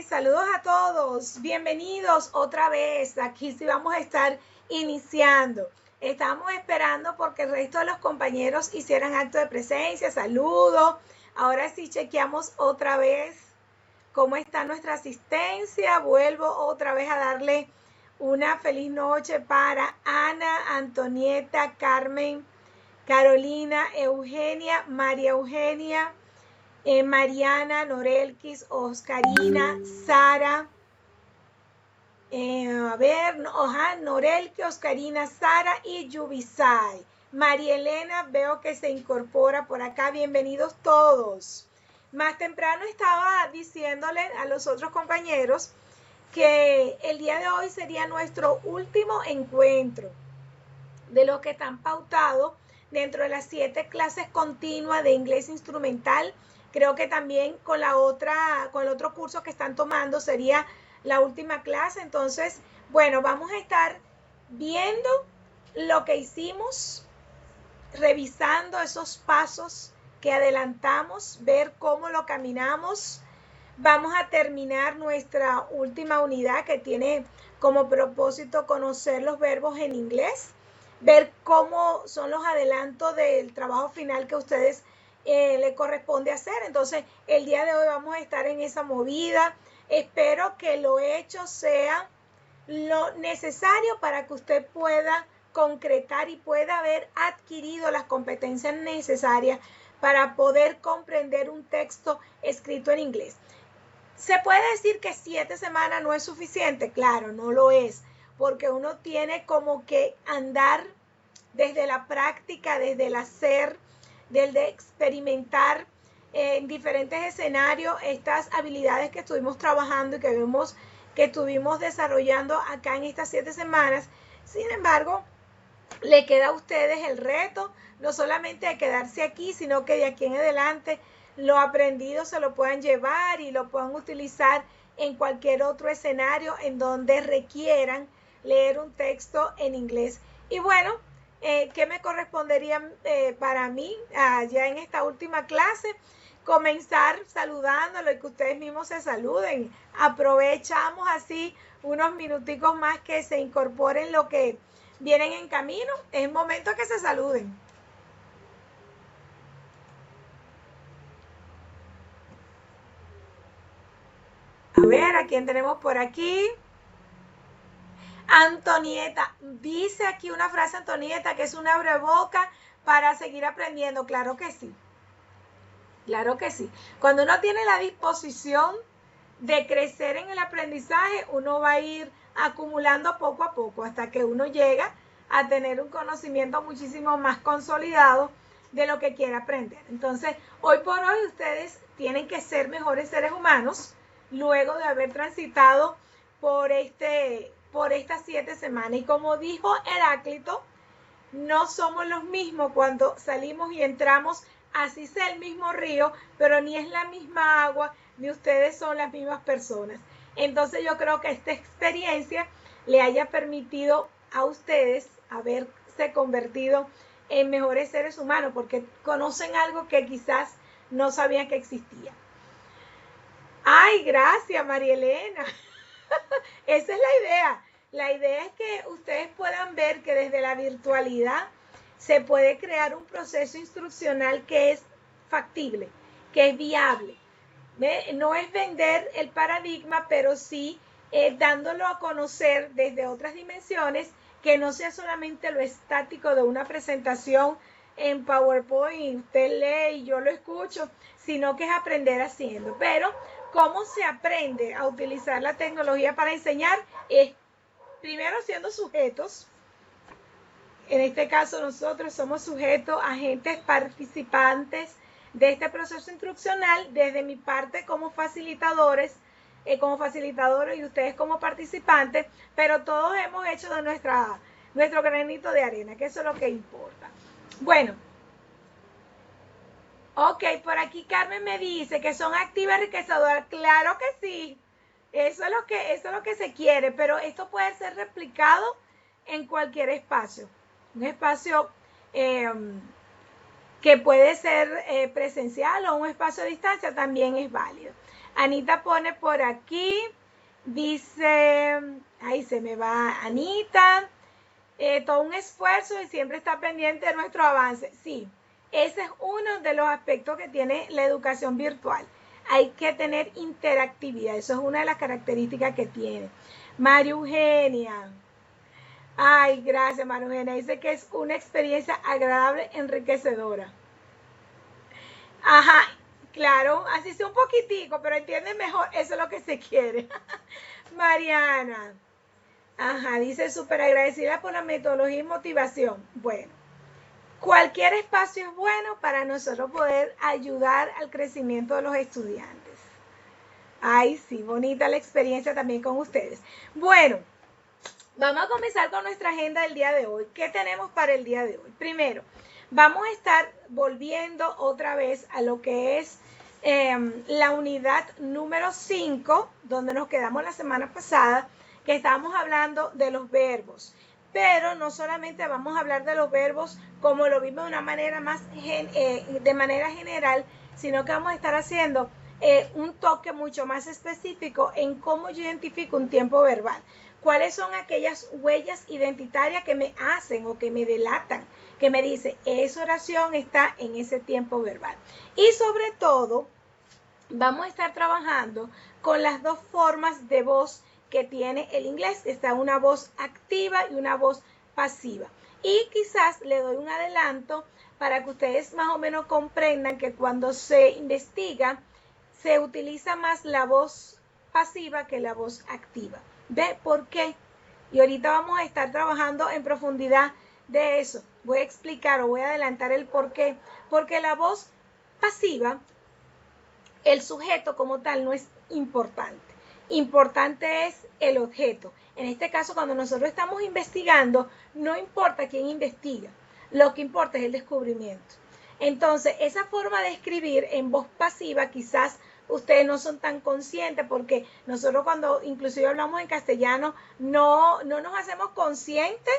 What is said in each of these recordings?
Saludos a todos, bienvenidos otra vez. Aquí sí vamos a estar iniciando. Estamos esperando porque el resto de los compañeros hicieran acto de presencia. Saludos. Ahora sí chequeamos otra vez cómo está nuestra asistencia. Vuelvo otra vez a darle una feliz noche para Ana, Antonieta, Carmen, Carolina, Eugenia, María Eugenia, Mariana, Norelkis, Oscarina, Sara, Norelkis, Oscarina, Sara y Yubisay. María Elena, veo que se incorpora por acá. Bienvenidos todos. Más temprano estaba diciéndole a los otros compañeros que el día de hoy sería nuestro último encuentro de los que están pautados dentro de las 7 clases continuas de inglés instrumental. Creo que también con el otro curso que están tomando sería la última clase. Entonces, bueno, vamos a estar viendo lo que hicimos, revisando esos pasos que adelantamos, ver cómo lo caminamos. Vamos a terminar nuestra última unidad que tiene como propósito conocer los verbos en inglés, ver cómo son los adelantos del trabajo final que a ustedes le corresponde hacer. Entonces, el día de hoy vamos a estar en esa movida. Espero que lo hecho sea lo necesario para que usted pueda concretar y pueda haber adquirido las competencias necesarias para poder comprender un texto escrito en inglés. ¿Se puede decir que 7 semanas no es suficiente? Claro, no lo es, porque uno tiene como que andar desde la práctica, desde el hacer, desde experimentar en diferentes escenarios estas habilidades que estuvimos trabajando y que estuvimos desarrollando acá en estas 7 semanas. Sin embargo, le queda a ustedes el reto, no solamente de quedarse aquí, sino que de aquí en adelante lo aprendido se lo puedan llevar y lo puedan utilizar en cualquier otro escenario en donde requieran leer un texto en inglés. Y bueno, ¿qué me correspondería para mí ya en esta última clase? Comenzar saludándolo y que ustedes mismos se saluden. Aprovechamos así unos minuticos más que se incorporen lo que vienen en camino. Es momento que se saluden. A ver, ¿a quién tenemos por aquí? Antonieta, dice aquí una frase Antonieta que es una abreboca para seguir aprendiendo. Claro que sí. Claro que sí. Cuando uno tiene la disposición de crecer en el aprendizaje, uno va a ir acumulando poco a poco hasta que uno llega a tener un conocimiento muchísimo más consolidado de lo que quiere aprender. Entonces, hoy por hoy ustedes tienen que ser mejores seres humanos luego de haber transitado por estas 7 semanas. Y como dijo Heráclito, no somos los mismos cuando salimos y entramos, así sea el mismo río, pero ni es la misma agua, ni ustedes son las mismas personas. Entonces yo creo que esta experiencia le haya permitido a ustedes haberse convertido en mejores seres humanos, porque conocen algo que quizás no sabían que existía. Ay, gracias, María Elena. Esa es la idea. La idea es que ustedes puedan ver que desde la virtualidad se puede crear un proceso instruccional que es factible, que es viable. No es vender el paradigma, pero sí dándolo a conocer desde otras dimensiones, que no sea solamente lo estático de una presentación en PowerPoint, usted lee y yo lo escucho, sino que es aprender haciendo. Pero ¿cómo se aprende a utilizar la tecnología para enseñar? Es primero siendo sujetos. En este caso nosotros somos sujetos, agentes, participantes de este proceso instruccional desde mi parte como facilitadores y ustedes como participantes, pero todos hemos hecho de nuestro granito de arena, que eso es lo que importa. Bueno, ok, por aquí Carmen me dice que son activas enriquecedoras. Claro que sí, eso es lo que se quiere, pero esto puede ser replicado en cualquier espacio. Un espacio que puede ser presencial o un espacio a distancia también es válido. Anita pone por aquí, dice, ahí se me va Anita, todo un esfuerzo y siempre está pendiente de nuestro avance. Sí, ese es uno de los aspectos que tiene la educación virtual. Hay que tener interactividad, eso es una de las características que tiene. María Eugenia. Ay, gracias, María Eugenia. Dice que es una experiencia agradable, enriquecedora. Ajá, claro, así sea un poquitico, pero entiende mejor, eso es lo que se quiere. Mariana. Ajá, dice súper agradecida por la metodología y motivación. Bueno, cualquier espacio es bueno para nosotros poder ayudar al crecimiento de los estudiantes. Ay, sí, bonita la experiencia también con ustedes. Bueno, vamos a comenzar con nuestra agenda del día de hoy. ¿Qué tenemos para el día de hoy? Primero, vamos a estar volviendo otra vez a lo que es la unidad número 5, donde nos quedamos la semana pasada, que estábamos hablando de los verbos. Pero no solamente vamos a hablar de los verbos como lo vimos de una manera más de manera general, sino que vamos a estar haciendo un toque mucho más específico en cómo yo identifico un tiempo verbal. ¿Cuáles son aquellas huellas identitarias que me hacen o que me delatan? Que me dice, esa oración está en ese tiempo verbal. Y sobre todo, vamos a estar trabajando con las dos formas de voz que tiene el inglés. Está una voz activa y una voz pasiva. Y quizás le doy un adelanto para que ustedes más o menos comprendan que cuando se investiga, se utiliza más la voz pasiva que la voz activa. ¿Ve por qué? Y ahorita vamos a estar trabajando en profundidad de eso. Voy a explicar o voy a adelantar el por qué. Porque la voz pasiva, el sujeto como tal no es importante. Importante es el objeto. En este caso, cuando nosotros estamos investigando, no importa quién investiga. Lo que importa es el descubrimiento. Entonces, esa forma de escribir en voz pasiva quizás ustedes no son tan conscientes porque nosotros cuando inclusive hablamos en castellano no nos hacemos conscientes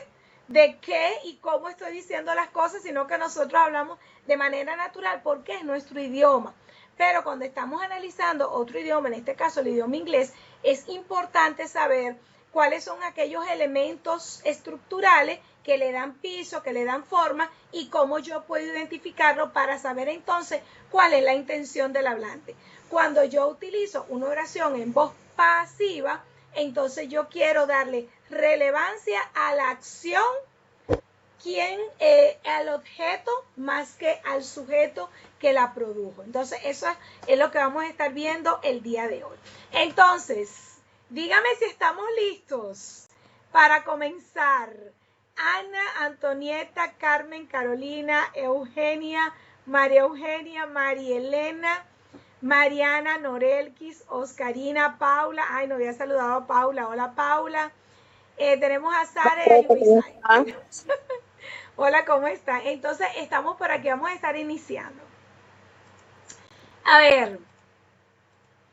de qué y cómo estoy diciendo las cosas, sino que nosotros hablamos de manera natural porque es nuestro idioma. Pero cuando estamos analizando otro idioma, en este caso el idioma inglés, es importante saber cuáles son aquellos elementos estructurales que le dan piso, que le dan forma y cómo yo puedo identificarlo para saber entonces cuál es la intención del hablante. Cuando yo utilizo una oración en voz pasiva, entonces yo quiero darle relevancia a la acción, al objeto más que al sujeto que la produjo. Entonces eso es lo que vamos a estar viendo el día de hoy. Entonces, dígame si estamos listos para comenzar. Ana, Antonieta, Carmen, Carolina, Eugenia, María Eugenia, María Elena, Mariana, Norelquis, Oscarina, Paula. Ay, no había saludado a Paula. Hola, Paula. Tenemos a Sara y a Yubisay. Hola, ¿cómo están? Entonces, estamos por aquí, vamos a estar iniciando. A ver,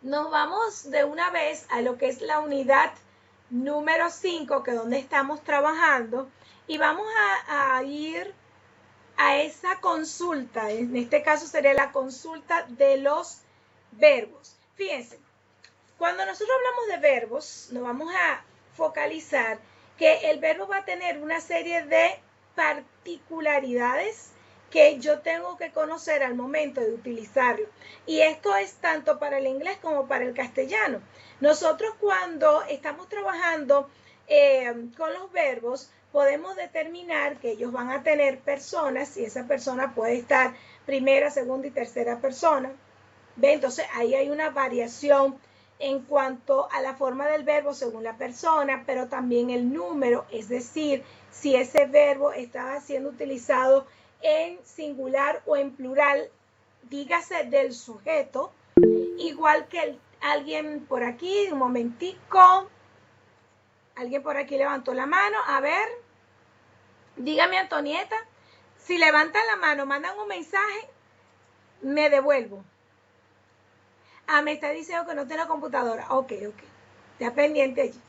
nos vamos de una vez a lo que es la unidad número 5, que es donde estamos trabajando, y vamos a ir a esa consulta. En este caso sería la consulta de los verbos. Fíjense, cuando nosotros hablamos de verbos, nos vamos a focalizar que el verbo va a tener una serie de particularidades que yo tengo que conocer al momento de utilizarlo. Y esto es tanto para el inglés como para el castellano. Nosotros cuando estamos trabajando con los verbos, podemos determinar que ellos van a tener personas y esa persona puede estar primera, segunda y tercera persona. ¿Ve? Entonces ahí hay una variación en cuanto a la forma del verbo según la persona, pero también el número, es decir, si ese verbo está siendo utilizado en singular o en plural, dígase del sujeto, igual que alguien por aquí, un momentico, alguien por aquí levantó la mano, a ver, dígame Antonieta, si levantan la mano, mandan un mensaje, me devuelvo. Ah, me está diciendo que no tiene computadora. Ok. Está pendiente allí.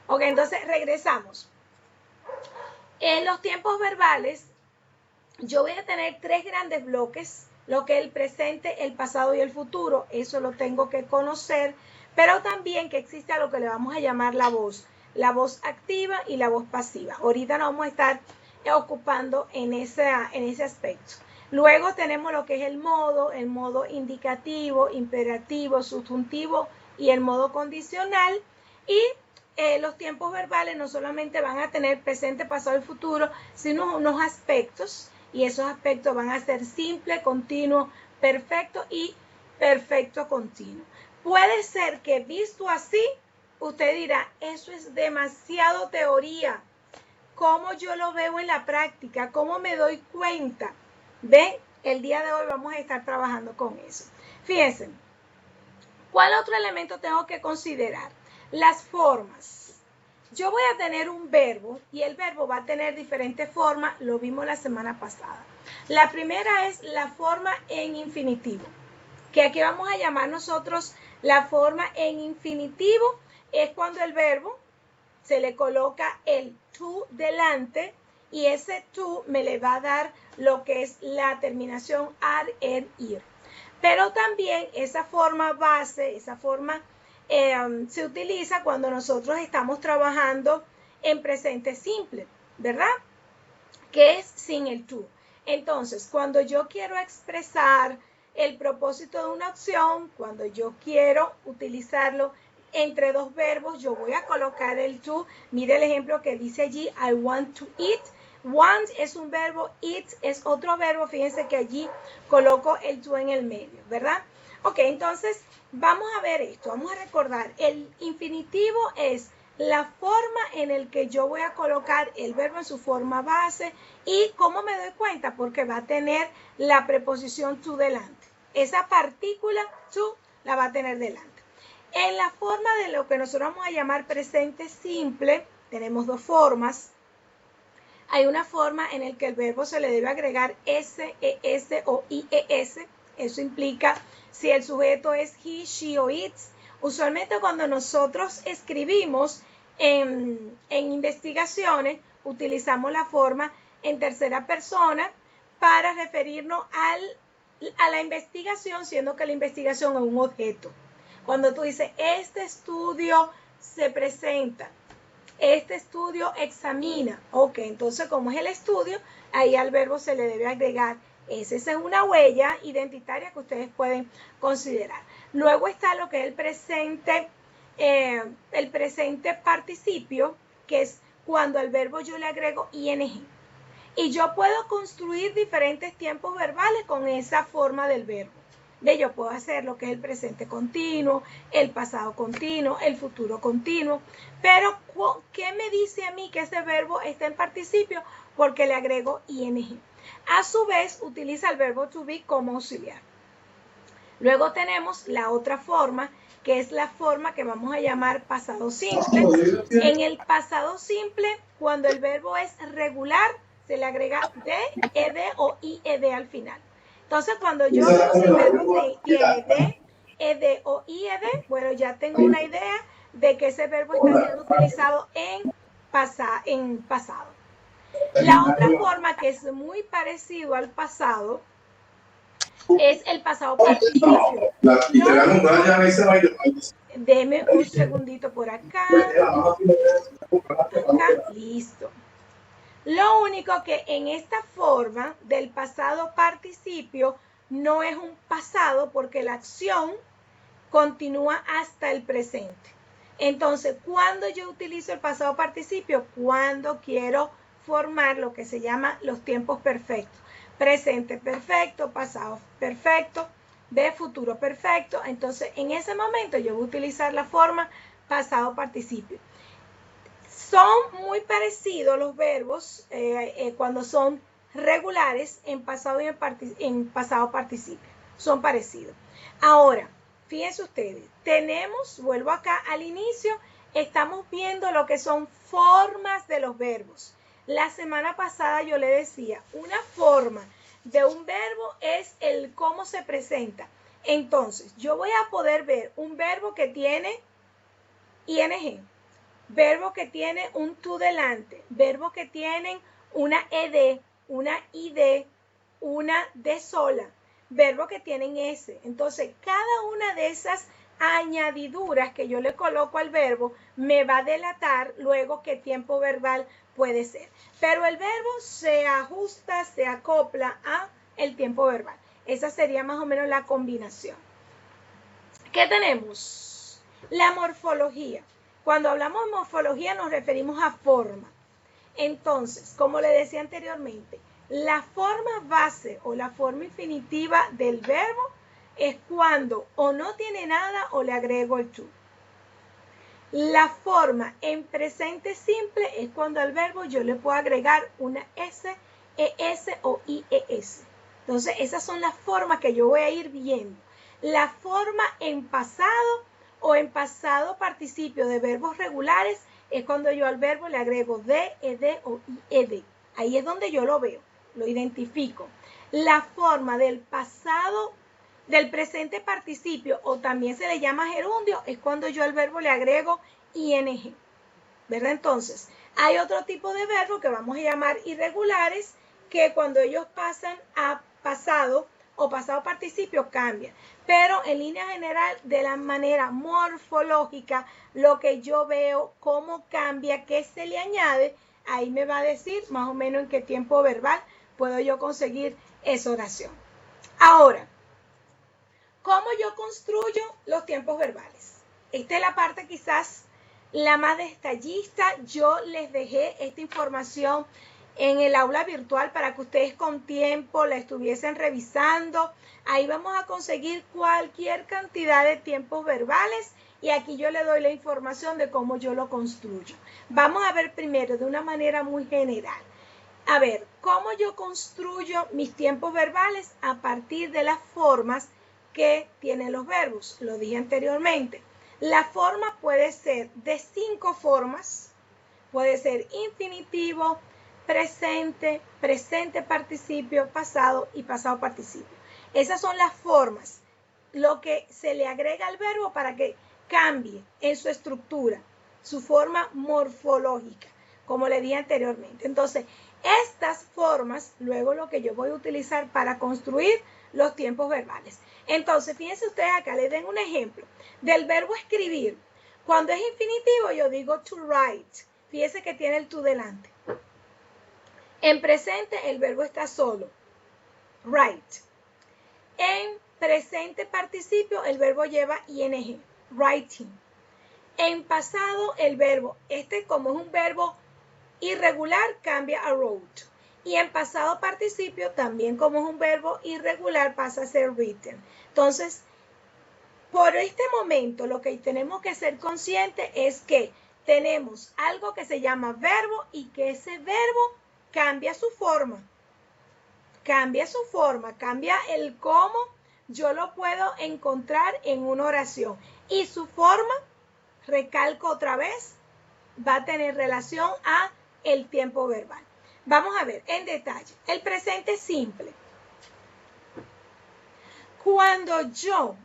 Ok, entonces regresamos. En los tiempos verbales, yo voy a tener tres grandes bloques lo que es el presente, el pasado y el futuro. Eso lo tengo que conocer, pero también que existe a lo que le vamos a llamar la voz activa y la voz pasiva. Ahorita nos vamos a estar ocupando en ese aspecto. Luego tenemos lo que es el modo indicativo, imperativo, subjuntivo y el modo condicional. Y los tiempos verbales no solamente van a tener presente, pasado y futuro, sino unos aspectos, y esos aspectos van a ser simple, continuo, perfecto y perfecto continuo. Puede ser que visto así, usted dirá, eso es demasiado teoría. ¿Cómo yo lo veo en la práctica? ¿Cómo me doy cuenta? ¿Ven? El día de hoy vamos a estar trabajando con eso. Fíjense, ¿cuál otro elemento tengo que considerar? Las formas. Yo voy a tener un verbo y el verbo va a tener diferentes formas, lo vimos la semana pasada. La primera es la forma en infinitivo, que aquí vamos a llamar nosotros la forma en infinitivo, es cuando el verbo se le coloca el to delante y ese to me le va a dar lo que es la terminación ar, ir. Pero también esa forma base, esa forma se utiliza cuando nosotros estamos trabajando en presente simple, ¿verdad? Que es sin el to. Entonces, cuando yo quiero expresar el propósito de una acción, cuando yo quiero utilizarlo entre dos verbos, yo voy a colocar el to. Mire el ejemplo que dice allí, I want to eat. Want es un verbo, eat es otro verbo. Fíjense que allí coloco el to en el medio, ¿verdad? Ok, entonces vamos a ver esto. Vamos a recordar, el infinitivo es la forma en la que yo voy a colocar el verbo en su forma base. ¿Y cómo me doy cuenta? Porque va a tener la preposición to delante. Esa partícula to la va a tener delante. En la forma de lo que nosotros vamos a llamar presente simple, tenemos dos formas. Hay una forma en la que el verbo se le debe agregar s, es o ies. Eso implica si el sujeto es he, she o its. Usualmente cuando nosotros escribimos en investigaciones, utilizamos la forma en tercera persona para referirnos a la investigación, siendo que la investigación es un objeto. Cuando tú dices, este estudio se presenta, este estudio examina, ok, entonces como es el estudio, ahí al verbo se le debe agregar ese. Esa es una huella identitaria que ustedes pueden considerar. Luego está lo que es el presente participio, que es cuando al verbo yo le agrego ing. Y yo puedo construir diferentes tiempos verbales con esa forma del verbo. Yo puedo hacer lo que es el presente continuo, el pasado continuo, el futuro continuo. Pero, ¿qué me dice a mí que ese verbo está en participio? Porque le agrego ing. A su vez, utiliza el verbo to be como auxiliar. Luego tenemos la otra forma, que es la forma que vamos a llamar pasado simple. En el pasado simple, cuando el verbo es regular, se le agrega de, ed o ied al final. Entonces, cuando yo veo si el verbo tiene de, ed o ied, bueno, ya tengo una idea de que ese verbo está siendo utilizado en pasado. La otra forma, que es muy parecido al pasado, es el pasado participio. Deme un segundito por acá. Listo. Lo único que en esta forma del pasado participio no es un pasado porque la acción continúa hasta el presente. Entonces, ¿cuándo yo utilizo el pasado participio? Cuando quiero formar lo que se llama los tiempos perfectos. Presente perfecto, pasado perfecto, de futuro perfecto. Entonces, en ese momento yo voy a utilizar la forma pasado participio. Son muy parecidos los verbos cuando son regulares en pasado y en pasado participio. Son parecidos. Ahora, fíjense ustedes, vuelvo acá al inicio, estamos viendo lo que son formas de los verbos. La semana pasada yo le decía, una forma de un verbo es el cómo se presenta. Entonces, yo voy a poder ver un verbo que tiene ing, verbo que tiene un to delante, verbo que tienen una ed, una id, una de sola, verbos que tienen S. Entonces, cada una de esas añadiduras que yo le coloco al verbo me va a delatar luego qué tiempo verbal puede ser. Pero el verbo se ajusta, se acopla a el tiempo verbal. Esa sería más o menos la combinación. ¿Qué tenemos? La morfología. Cuando hablamos de morfología nos referimos a forma. Entonces, como le decía anteriormente, la forma base o la forma infinitiva del verbo es cuando o no tiene nada o le agrego el to. La forma en presente simple es cuando al verbo yo le puedo agregar una S, ES o IES. Entonces, esas son las formas que yo voy a ir viendo. La forma en pasado o en pasado participio de verbos regulares es cuando yo al verbo le agrego de, ed o ied. Ahí es donde yo lo veo, lo identifico. La forma del pasado, del presente participio, o también se le llama gerundio, es cuando yo al verbo le agrego ing. ¿Verdad? Entonces, hay otro tipo de verbos que vamos a llamar irregulares, que cuando ellos pasan a pasado o pasado participio cambian. Pero en línea general, de la manera morfológica, lo que yo veo, cómo cambia, qué se le añade, ahí me va a decir más o menos en qué tiempo verbal puedo yo conseguir esa oración. Ahora, ¿cómo yo construyo los tiempos verbales? Esta es la parte quizás la más detallista. Yo les dejé esta información en el aula virtual para que ustedes con tiempo la estuviesen revisando. Ahí vamos a conseguir cualquier cantidad de tiempos verbales y aquí yo le doy la información de cómo yo lo construyo. Vamos a ver primero de una manera muy general. A ver, ¿cómo yo construyo mis tiempos verbales? A partir de las formas que tienen los verbos. Lo dije anteriormente. La forma puede ser de 5 formas. Puede ser infinitivo, presente, presente participio, pasado y pasado participio. Esas son las formas, lo que se le agrega al verbo para que cambie en su estructura, su forma morfológica, como le dije anteriormente. Entonces, estas formas, luego lo que yo voy a utilizar para construir los tiempos verbales. Entonces, fíjense ustedes acá, les den un ejemplo del verbo escribir. Cuando es infinitivo, yo digo to write. Fíjense que tiene el to delante. En presente, el verbo está solo. Write. En presente participio, el verbo lleva ing. Writing. En pasado, el verbo, como es un verbo irregular, cambia a wrote. Y en pasado participio, también como es un verbo irregular, pasa a ser written. Entonces, por este momento, lo que tenemos que ser conscientes es que tenemos algo que se llama verbo y que ese verbo cambia su forma. Cambia su forma, cambia el cómo yo lo puedo encontrar en una oración. Y su forma, recalco otra vez, va a tener relación a el tiempo verbal. Vamos a ver en detalle. El presente simple. Cuando yo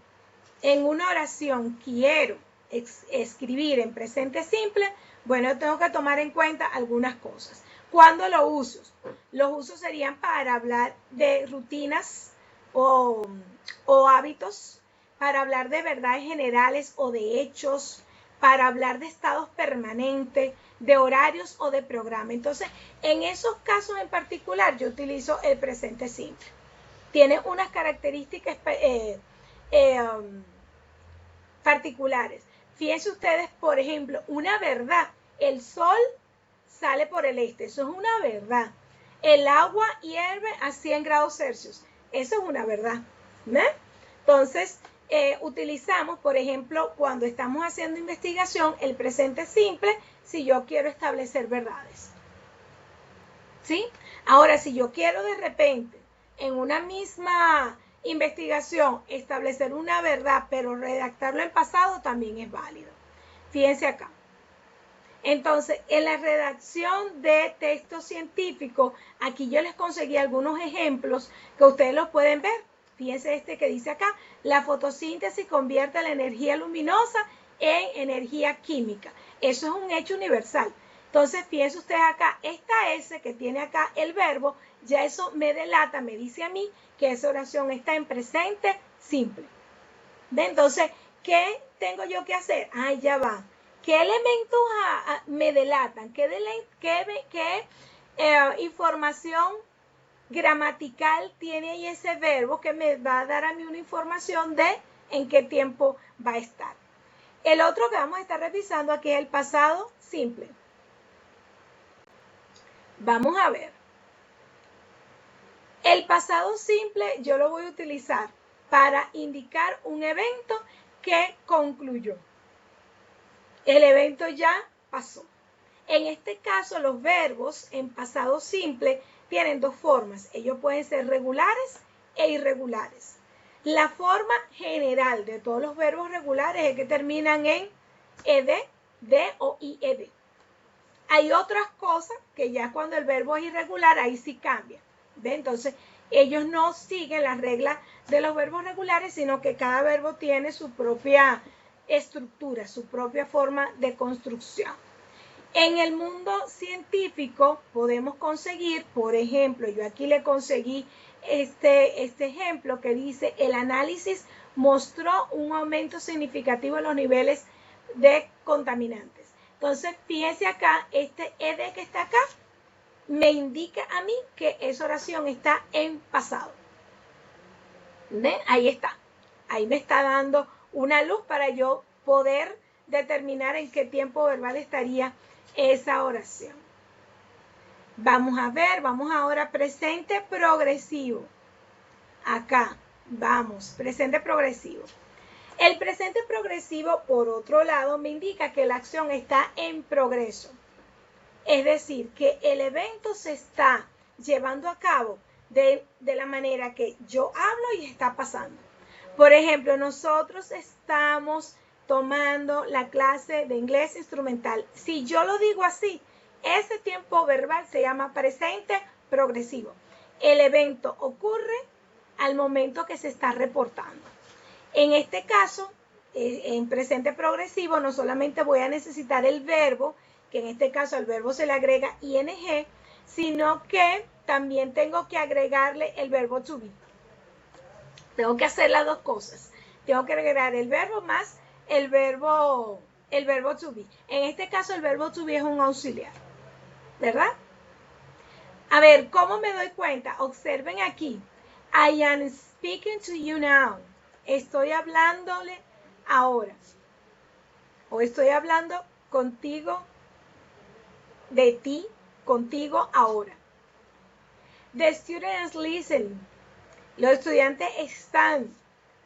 en una oración quiero escribir en presente simple, bueno, tengo que tomar en cuenta algunas cosas. ¿Cuándo lo uso? Los usos serían para hablar de rutinas o hábitos, para hablar de verdades generales o de hechos, para hablar de estados permanentes, de horarios o de programa. Entonces, en esos casos en particular, yo utilizo el presente simple. Tiene unas características particulares. Fíjense ustedes, por ejemplo, una verdad. El sol sale por el este. Eso es una verdad. El agua hierve a 100 grados Celsius. Eso es una verdad. ¿No? Entonces, utilizamos, por ejemplo, cuando estamos haciendo investigación, el presente simple si yo quiero establecer verdades. ¿Sí? Ahora, si yo quiero de repente en una misma investigación establecer una verdad, pero redactarlo en pasado también es válido. Fíjense acá. Entonces, en la redacción de textos científicos, aquí yo les conseguí algunos ejemplos que ustedes los pueden ver. Fíjense este que dice acá, la fotosíntesis convierte la energía luminosa en energía química. Eso es un hecho universal. Entonces, fíjense ustedes acá, esta S que tiene acá el verbo ya eso me delata, me dice a mí que esa oración está en presente simple. ¿Ve? Entonces, ¿qué tengo yo que hacer? Ah, ya va. ¿Qué elementos me delatan? ¿Qué información gramatical tiene ahí ese verbo que me va a dar a mí una información de en qué tiempo va a estar? El otro que vamos a estar revisando aquí es el pasado simple. Vamos a ver. El pasado simple yo lo voy a utilizar para indicar un evento que concluyó. El evento ya pasó. En este caso, los verbos en pasado simple tienen dos formas. Ellos pueden ser regulares e irregulares. La forma general de todos los verbos regulares es que terminan en ed, de o ied. Hay otras cosas que ya cuando el verbo es irregular, ahí sí cambia. ¿Ve? Entonces, ellos no siguen las reglas de los verbos regulares, sino que cada verbo tiene su propia estructura, su propia forma de construcción. En el mundo científico podemos conseguir, por ejemplo, yo aquí le conseguí este ejemplo que dice, el análisis mostró un aumento significativo en los niveles de contaminantes. Entonces, fíjense acá, este ed que está acá, me indica a mí que esa oración está en pasado. ¿Ven? Ahí está. Ahí me está dando una luz para yo poder determinar en qué tiempo verbal estaría esa oración. Vamos a ver, vamos ahora presente progresivo. Acá, vamos, presente progresivo. El presente progresivo, por otro lado, me indica que la acción está en progreso. Es decir, que el evento se está llevando a cabo de la manera que yo hablo y está pasando. Por ejemplo, nosotros estamos tomando la clase de inglés instrumental. Si yo lo digo así, ese tiempo verbal se llama presente progresivo. El evento ocurre al momento que se está reportando. En este caso, en presente progresivo, no solamente voy a necesitar el verbo, que en este caso al verbo se le agrega ing, sino que también tengo que agregarle el verbo to be. Tengo que hacer las dos cosas. Tengo que agregar el verbo más el verbo to be. En este caso el verbo to be es un auxiliar, ¿verdad? A ver, ¿cómo me doy cuenta? Observen aquí. I am speaking to you now. Estoy hablándole ahora. O estoy hablando contigo, de ti, contigo ahora. The student is listening. Los estudiantes están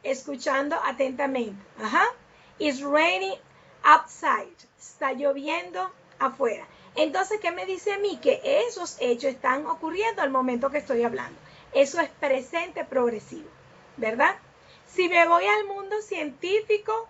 escuchando atentamente. Ajá. It's raining outside. Está lloviendo afuera. Entonces, ¿qué me dice a mí? Que esos hechos están ocurriendo al momento que estoy hablando. Eso es presente progresivo, ¿verdad? Si me voy al mundo científico,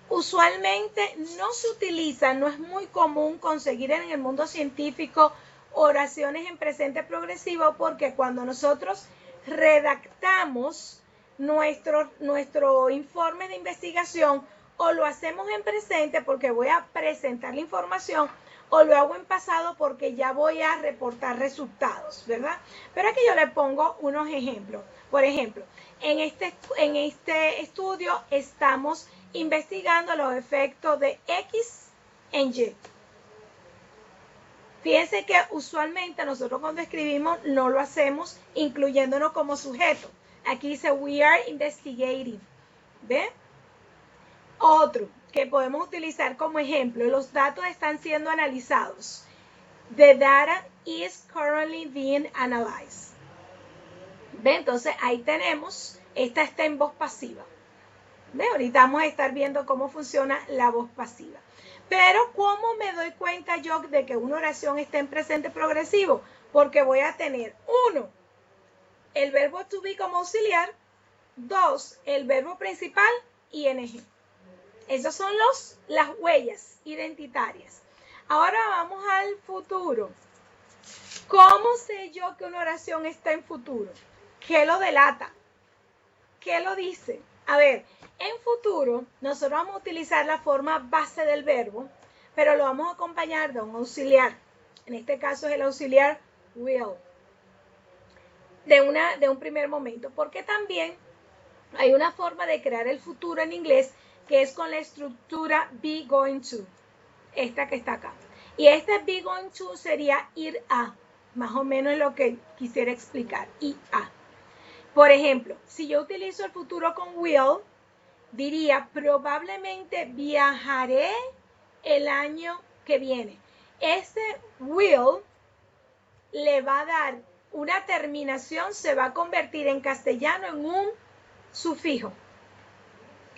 usualmente no se utiliza, no es muy común conseguir en el mundo científico oraciones en presente progresivo, porque cuando nosotros redactamos nuestro informe de investigación, o lo hacemos en presente porque voy a presentar la información, o lo hago en pasado porque ya voy a reportar resultados, ¿verdad? Pero aquí yo le pongo unos ejemplos. Por ejemplo, en este estudio estamos investigando los efectos de X en Y. Fíjense que usualmente nosotros cuando escribimos no lo hacemos incluyéndonos como sujeto. Aquí dice we are investigating. ¿Ve? Otro que podemos utilizar como ejemplo, los datos están siendo analizados. The data is currently being analyzed. ¿Ve? Entonces ahí tenemos, esta está en voz pasiva. ¿Ve? Ahorita vamos a estar viendo cómo funciona la voz pasiva. Pero ¿cómo me doy cuenta yo de que una oración está en presente progresivo? Porque voy a tener 1, el verbo to be como auxiliar, 2, el verbo principal, ing. Esas son las huellas identitarias. Ahora vamos al futuro. ¿Cómo sé yo que una oración está en futuro? ¿Qué lo delata? ¿Qué lo dice? A ver, en futuro nosotros vamos a utilizar la forma base del verbo, pero lo vamos a acompañar de un auxiliar. En este caso es el auxiliar will, de un primer momento, porque también hay una forma de crear el futuro en inglés que es con la estructura be going to, esta que está acá. Y este be going to sería ir a, más o menos lo que quisiera explicar, ir a. Por ejemplo, si yo utilizo el futuro con will, diría probablemente viajaré el año que viene. Ese will le va a dar una terminación, se va a convertir en castellano en un sufijo.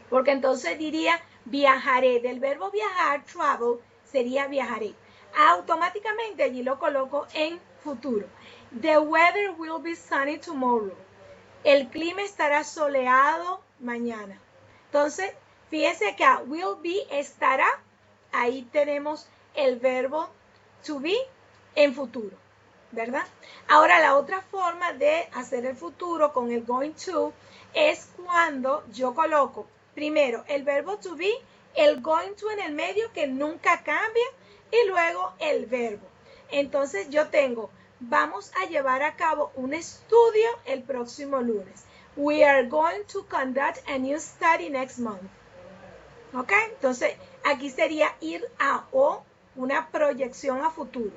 Porque entonces diría viajaré. Del verbo viajar, travel, sería viajaré. Automáticamente allí lo coloco en futuro. The weather will be sunny tomorrow. El clima estará soleado mañana. Entonces, fíjense que a will be estará. Ahí tenemos el verbo to be en futuro, ¿verdad? Ahora, la otra forma de hacer el futuro con el going to es cuando yo coloco primero el verbo to be, el going to en el medio que nunca cambia y luego el verbo. Entonces yo tengo, vamos a llevar a cabo un estudio el próximo lunes. We are going to conduct a new study next month. ¿Ok? Entonces aquí sería ir a o una proyección a futuro.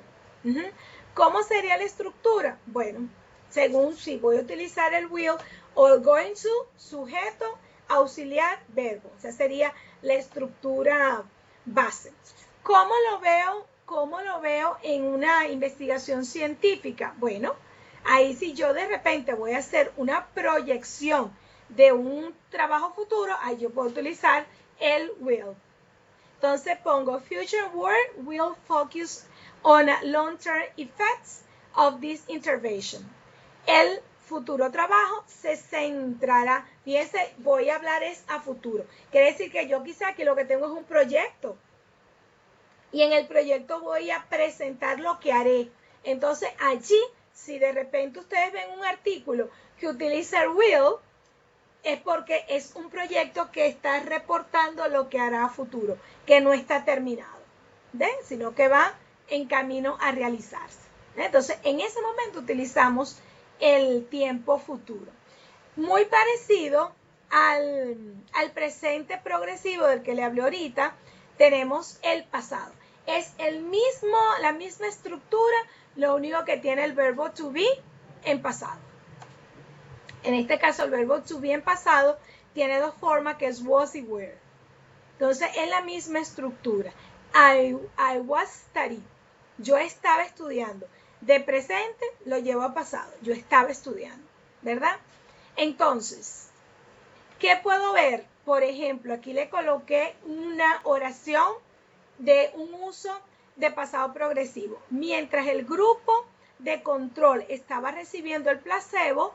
¿Cómo sería la estructura? Bueno, según si voy a utilizar el will o el going to, sujeto, auxiliar, verbo. O sea, sería la estructura base. ¿Cómo lo veo en una investigación científica? Bueno, ahí si yo de repente voy a hacer una proyección de un trabajo futuro, ahí yo puedo utilizar el will. Entonces pongo future work will focus on long-term effects of this intervention. El futuro trabajo se centrará, fíjense, voy a hablar es a futuro. Quiere decir que yo quizá aquí lo que tengo es un proyecto. Y en el proyecto voy a presentar lo que haré. Entonces allí, si de repente ustedes ven un artículo que utiliza el will, es porque es un proyecto que está reportando lo que hará a futuro, que no está terminado, ¿ven? Sino que va en camino a realizarse. Entonces, en ese momento utilizamos el tiempo futuro. Muy parecido al presente progresivo del que le hablé ahorita, tenemos el pasado. Es la misma estructura, lo único que tiene el verbo to be en pasado. En este caso, el verbo to be en pasado tiene dos formas, que es was y were. Entonces, es la misma estructura. I was studying. Yo estaba estudiando. De presente lo llevo a pasado. Yo estaba estudiando, ¿verdad? Entonces, ¿qué puedo ver? Por ejemplo, aquí le coloqué una oración de un uso de pasado progresivo. Mientras el grupo de control estaba recibiendo el placebo,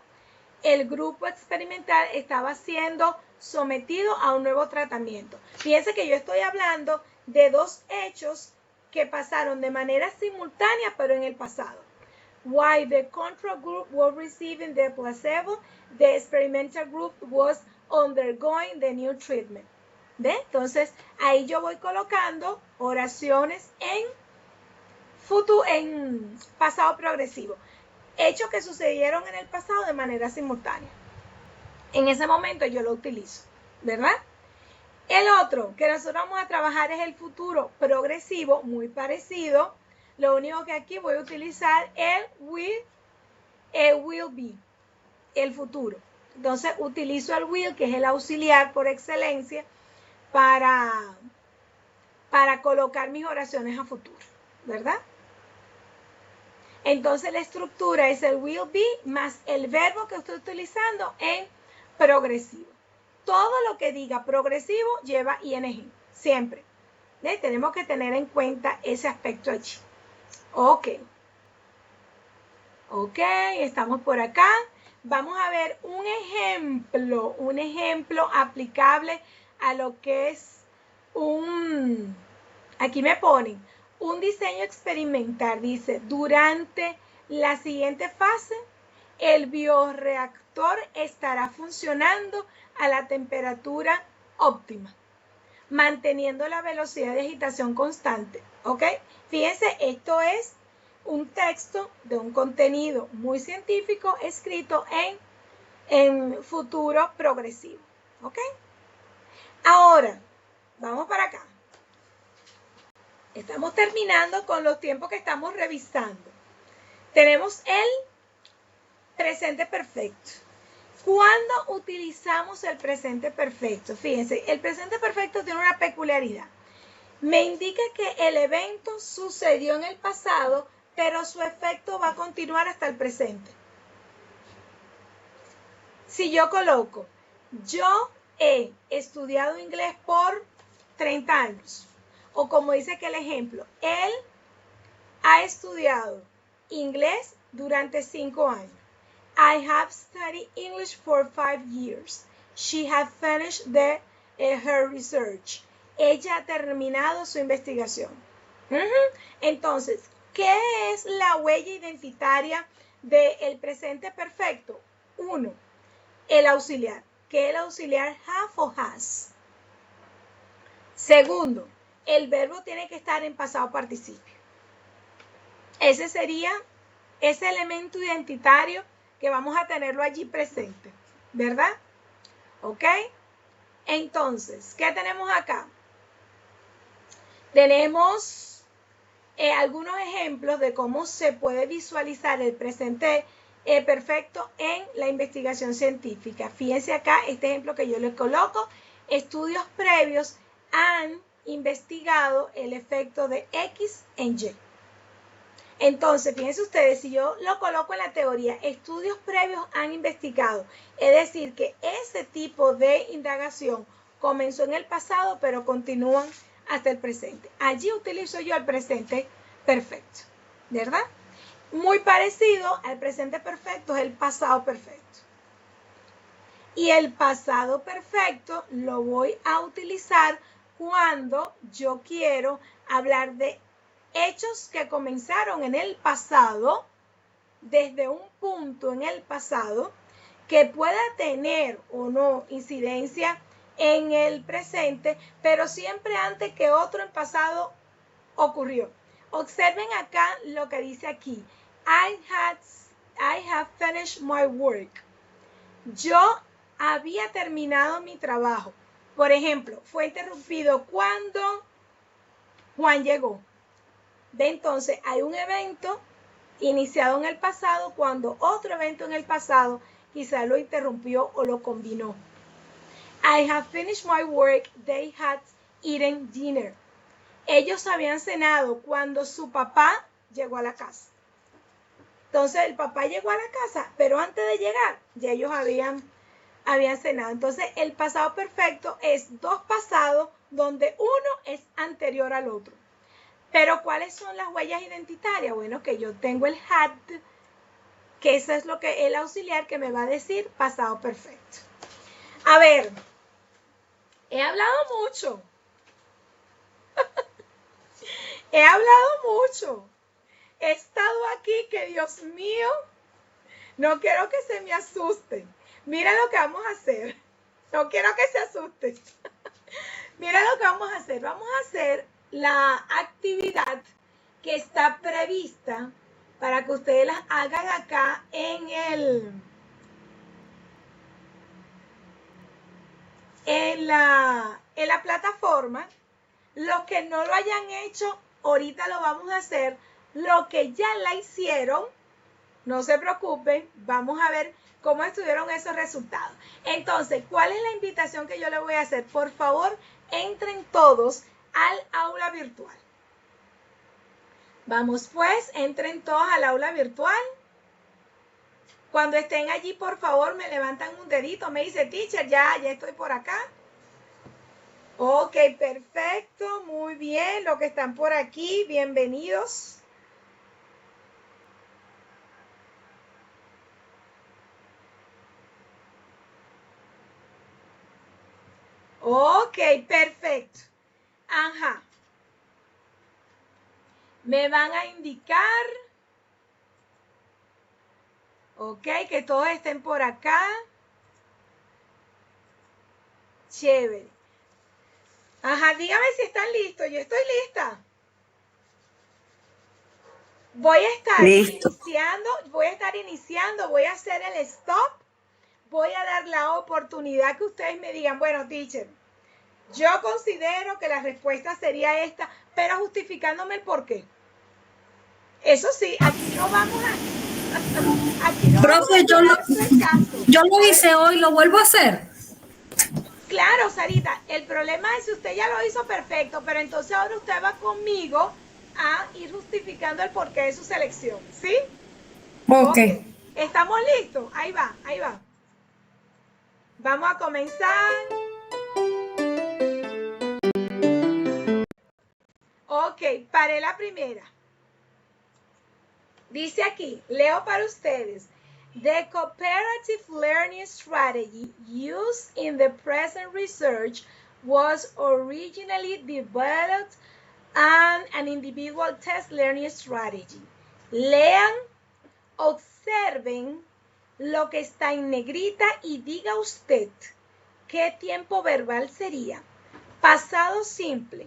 el grupo experimental estaba siendo sometido a un nuevo tratamiento. Fíjense que yo estoy hablando de dos hechos que pasaron de manera simultánea, pero en el pasado. While the control group was receiving the placebo, the experimental group was undergoing the new treatment. ¿Ve? Entonces, ahí yo voy colocando oraciones en pasado progresivo. Hechos que sucedieron en el pasado de manera simultánea. En ese momento yo lo utilizo, ¿verdad? El otro que nosotros vamos a trabajar es el futuro progresivo, muy parecido. Lo único que aquí voy a utilizar el will be, el futuro. Entonces utilizo el will, que es el auxiliar por excelencia, para colocar mis oraciones a futuro, ¿verdad? Entonces la estructura es el will be más el verbo que estoy utilizando en progresivo. Todo lo que diga progresivo lleva ing, siempre. ¿Ves? Tenemos que tener en cuenta ese aspecto allí. Ok, estamos por acá. Vamos a ver un ejemplo aplicable a lo que es aquí me ponen, un diseño experimental. Dice, durante la siguiente fase, el bioreactor estará funcionando a la temperatura óptima, manteniendo la velocidad de agitación constante. ¿Ok? Fíjense, esto es un texto de un contenido muy científico escrito en futuro progresivo. ¿Ok? Ahora, vamos para acá. Estamos terminando con los tiempos que estamos revisando. Tenemos el presente perfecto. ¿Cuándo utilizamos el presente perfecto? Fíjense, el presente perfecto tiene una peculiaridad. Me indica que el evento sucedió en el pasado, pero su efecto va a continuar hasta el presente. Si yo coloco, yo he estudiado inglés por 30 años, o como dice aquel ejemplo, él ha estudiado inglés durante 5 años. I have studied English for 5 years. She has finished her research. Ella ha terminado su investigación. Entonces, ¿qué es la huella identitaria del presente perfecto? 1. El auxiliar. ¿Qué es el auxiliar have o has? Segundo, el verbo tiene que estar en pasado participio. Ese sería ese elemento identitario que vamos a tenerlo allí presente, ¿verdad? ¿Ok? Entonces, ¿qué tenemos acá? Tenemos algunos ejemplos de cómo se puede visualizar el presente perfecto en la investigación científica. Fíjense acá este ejemplo que yo les coloco. Estudios previos han investigado el efecto de X en Y. Entonces, fíjense ustedes, si yo lo coloco en la teoría, estudios previos han investigado, es decir, que ese tipo de indagación comenzó en el pasado, pero continúan hasta el presente. Allí utilizo yo el presente perfecto, ¿verdad? Muy parecido al presente perfecto es el pasado perfecto. Y el pasado perfecto lo voy a utilizar cuando yo quiero hablar de hechos que comenzaron en el pasado, desde un punto en el pasado, que pueda tener o no incidencia en el presente, pero siempre antes que otro en pasado ocurrió. Observen acá lo que dice aquí. I have finished my work. Yo había terminado mi trabajo. Por ejemplo, fue interrumpido cuando Juan llegó. Entonces, hay un evento iniciado en el pasado cuando otro evento en el pasado quizá lo interrumpió o lo combinó. I have finished my work. They had eaten dinner. Ellos habían cenado cuando su papá llegó a la casa. Entonces, el papá llegó a la casa, pero antes de llegar, ya ellos habían cenado. Entonces, el pasado perfecto es dos pasados donde uno es anterior al otro. Pero ¿cuáles son las huellas identitarias? Bueno, que yo tengo el had, que eso es lo que el auxiliar que me va a decir pasado perfecto. A ver, he hablado mucho. He hablado mucho. He estado aquí que, Dios mío, no quiero que se me asusten. Mira lo que vamos a hacer. No quiero que se asusten. Mira lo que vamos a hacer. Vamos a hacer la actividad que está prevista para que ustedes las hagan acá en la plataforma. Los que no lo hayan hecho, ahorita lo vamos a hacer. Los que ya la hicieron, no se preocupen, vamos a ver cómo estuvieron esos resultados. Entonces, ¿cuál es la invitación que yo les voy a hacer? Por favor, entren todos al aula virtual. Vamos pues, entren todos al aula virtual. Cuando estén allí, por favor, me levantan un dedito, me dice, teacher, ya estoy por acá. Ok, perfecto, muy bien. Los que están por aquí, bienvenidos. Ok, perfecto. Ajá. Me van a indicar. Ok, que todos estén por acá. Chévere. Ajá, dígame si están listos. Yo estoy lista. Voy a estar Listo. iniciando, voy a hacer el stop, voy a dar la oportunidad que ustedes me digan, bueno, teacher, yo considero que la respuesta sería esta, pero justificándome el por qué. Eso sí, aquí no vamos a... Aquí no vamos Profe, a hacer caso. yo lo hice hoy, ¿lo vuelvo a hacer? Claro, Sarita, el problema es que usted ya lo hizo perfecto, pero entonces ahora usted va conmigo a ir justificando el porqué de su selección, ¿sí? Ok. ¿Estamos listos? Ahí va, ahí va. Vamos a comenzar. Ok, paré la primera. Dice aquí, leo para ustedes. The cooperative learning strategy used in the present research was originally developed as an individual test learning strategy. Lean, observen lo que está en negrita y diga usted qué tiempo verbal sería. Pasado simple,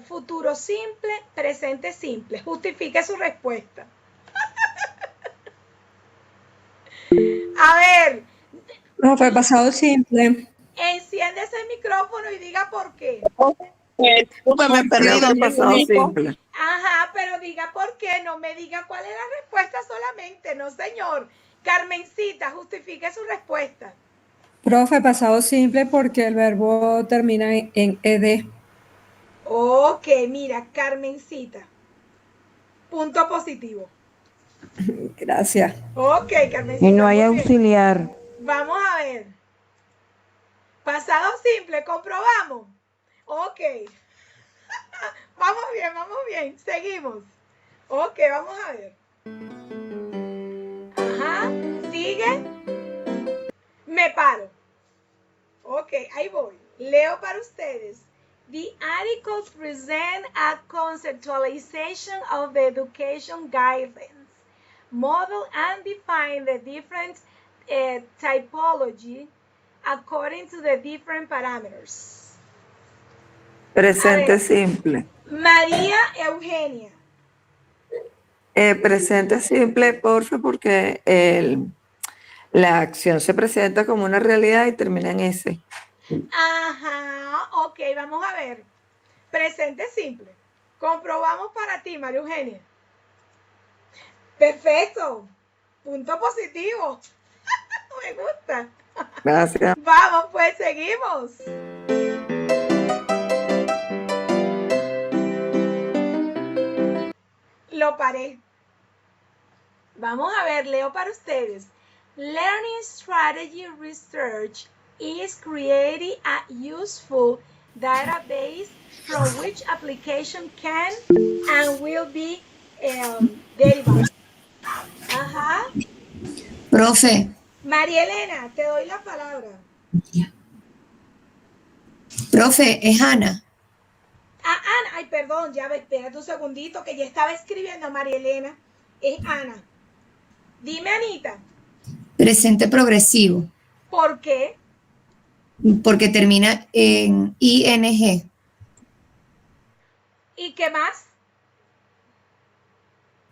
futuro simple, presente simple. Justifique su respuesta. A ver. Profe, pasado simple. Enciende ese micrófono y diga por qué. Me he perdido el pasado simple. Ajá, pero diga por qué, no me diga cuál es la respuesta solamente, no señor. Carmencita, justifique su respuesta. Profe, pasado simple porque el verbo termina en ed. Ok, mira, Carmencita. Punto positivo. Gracias. Ok, Carmencita. Y no hay auxiliar. Vamos a ver. Pasado simple, comprobamos. Ok. Vamos bien. Seguimos. Ok, vamos a ver. Ajá, sigue. Me paro. Ok, ahí voy. Leo para ustedes. The articles present a conceptualization of the education guidelines, model and define the different typology according to the different parameters. Presente simple. María Eugenia. Presente simple, porfa, porque la acción se presenta como una realidad y termina en ese. Ajá, ok, vamos a ver. Presente simple. Comprobamos para ti, María Eugenia. Perfecto. Punto positivo. Me gusta. Gracias. Vamos, pues seguimos. Lo paré. Vamos a ver, leo para ustedes. Learning strategy research is creating a useful database from which application can and will be derived. Ajá. Profe. María Elena, te doy la palabra. Profe, es Ana. Ah, Ana, ay, perdón, ya espérate un segundito que ya estaba escribiendo a María Elena. Es Ana. Dime, Anita. Presente progresivo. ¿Por qué? Porque termina en ing. ¿Y qué más?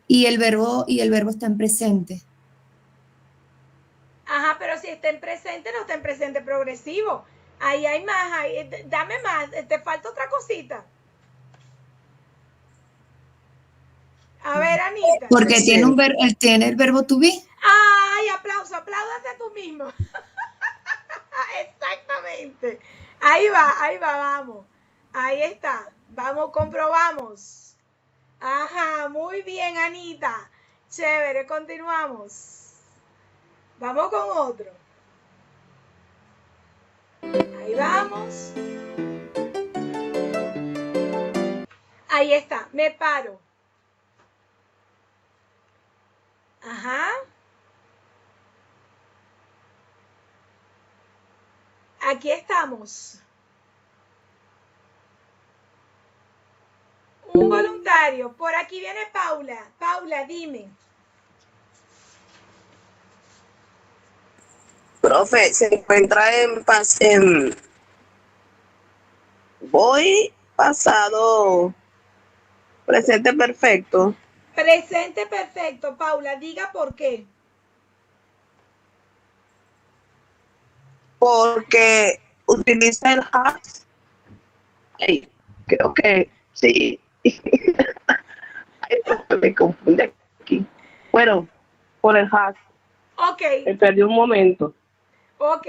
Y el verbo está en presente. Ajá, pero si está en presente, no está en presente progresivo. Ahí hay más, dame más, te falta otra cosita. A ver, Anita. Porque tiene el verbo to be. Ay, aplauso, apláudate tú mismo. Exactamente. Ahí va, vamos. Ahí está. Vamos, comprobamos. Ajá, muy bien, Anita. Chévere, continuamos. Vamos con otro. Ahí vamos. Ahí está, me paro. Ajá. Aquí estamos. Un voluntario. Por aquí viene Paula. Paula, dime. Profe, se encuentra en voy pasado Presente perfecto. Presente perfecto. Paula, diga por qué. Porque utiliza el has. Ay, creo que sí. Ay, me confunde aquí. Bueno, por el has. Ok, Me perdí un momento. ok.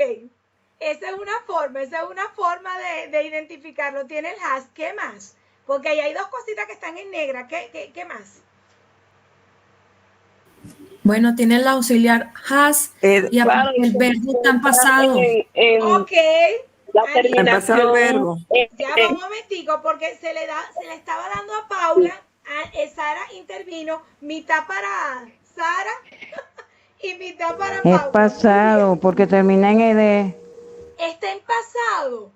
Esa es una forma de identificarlo. Tiene el has. ¿Qué más? Porque ahí hay dos cositas que están en negra. ¿Qué más? Bueno, tiene el auxiliar has y Claro, aparte el se verbo está en encuentra pasado. Ok. la Anita, En pasado el terminación. verbo. ya va un momentico porque se le estaba dando a Paula, Sara intervino, mitad para Sara y mitad para Paula. Es pasado, porque termina en ed. Está en pasado,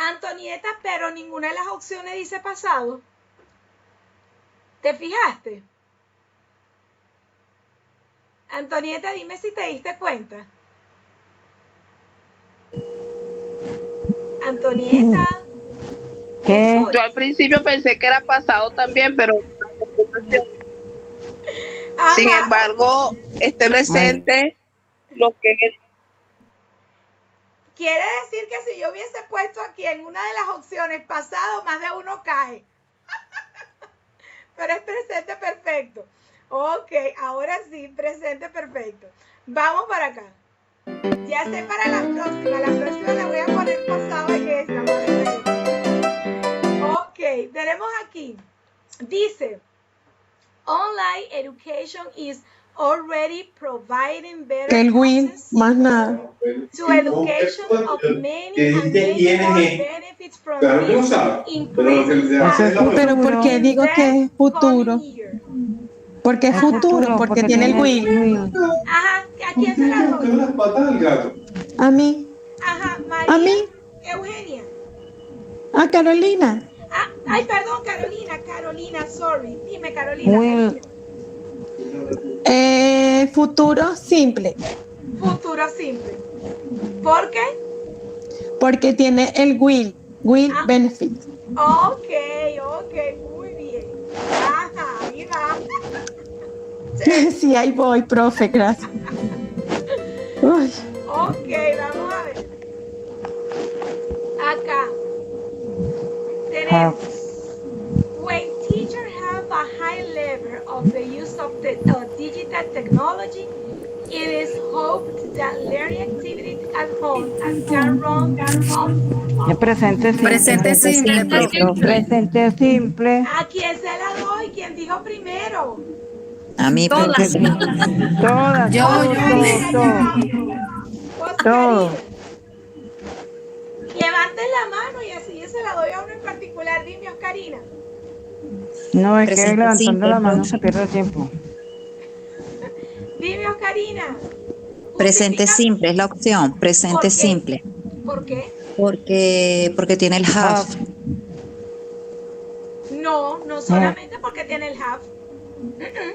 Antonieta, pero ninguna de las opciones dice pasado. ¿Te fijaste? Antonieta, dime si te diste cuenta. Antonieta. ¿Qué? Yo al principio pensé que era pasado también, pero Ajá. sin embargo, este presente, lo que es Quiere decir que si yo hubiese puesto aquí en una de las opciones pasado, más de uno cae. Pero es presente perfecto. Ok, ahora sí, presente perfecto. Vamos para acá. Ya sé para la próxima. La próxima la voy a poner pasado en esta. Ok, tenemos aquí. Dice, online education is already providing better El Win, access más nada. to education of many and many more benefits from this increasing Pero ¿por qué digo que es futuro? Porque es futuro, porque tiene el Win. Ajá, ¿a quién se la doy? A mí, Ajá, a María, mí, Eugenia. a Carolina. Ah, ay, perdón, Carolina, sorry. Dime, Carolina. Will. Futuro simple, Futuro simple. ¿Por qué? porque tiene el will Ah. benefit. Ok, muy bien. Ajá, ahí va. Sí, ahí voy, profe, gracias. Uy. Ok, vamos a ver. Acá tenemos. When teachers have a high level of the use of the digital technology, it is hoped that learning activities at home can run Es presente simple. Presente simple, profe. Presente simple. ¿A quién se la doy? ¿Quién dijo primero? A mí, Todas. profe. Todas, Yo. todo. Levanten la mano y así yo se la doy a uno en particular. Dime, Oscarina. No, es que Presente levantando simple, la mano profe. se pierde el tiempo. Dime, Oscarina. Presente Justifica- simple es la opción. Presente ¿Por qué? simple. ¿Por qué? Porque tiene el have. No solamente porque tiene el have.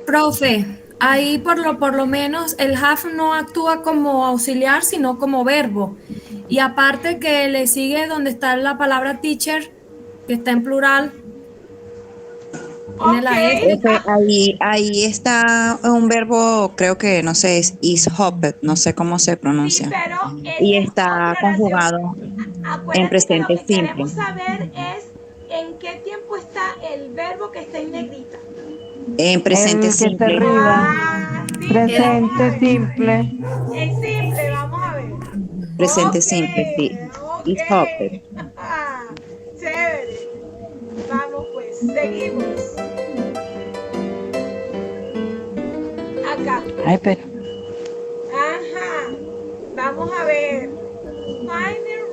Profe, ahí por lo menos el have no actúa como auxiliar, sino como verbo. Y aparte que le sigue donde está la palabra teacher, que está en plural, tiene la Ok. S. Profe, ahí está un verbo, creo que, no sé, es is hopped, no sé cómo se Sí, pronuncia. pero Y esa es está otra oración. conjugado Acuérdate en presente que lo que simple. queremos saber es en qué tiempo está el verbo que está en negrita. En presente El que está simple. arriba. Sí, Presente simple. en simple, vamos a ver. Presente Ok, simple, sí. Is ok. hopped. Chévere. Vamos pues, seguimos. Acá. Ay, pero. Ajá. Vamos a ver. Finder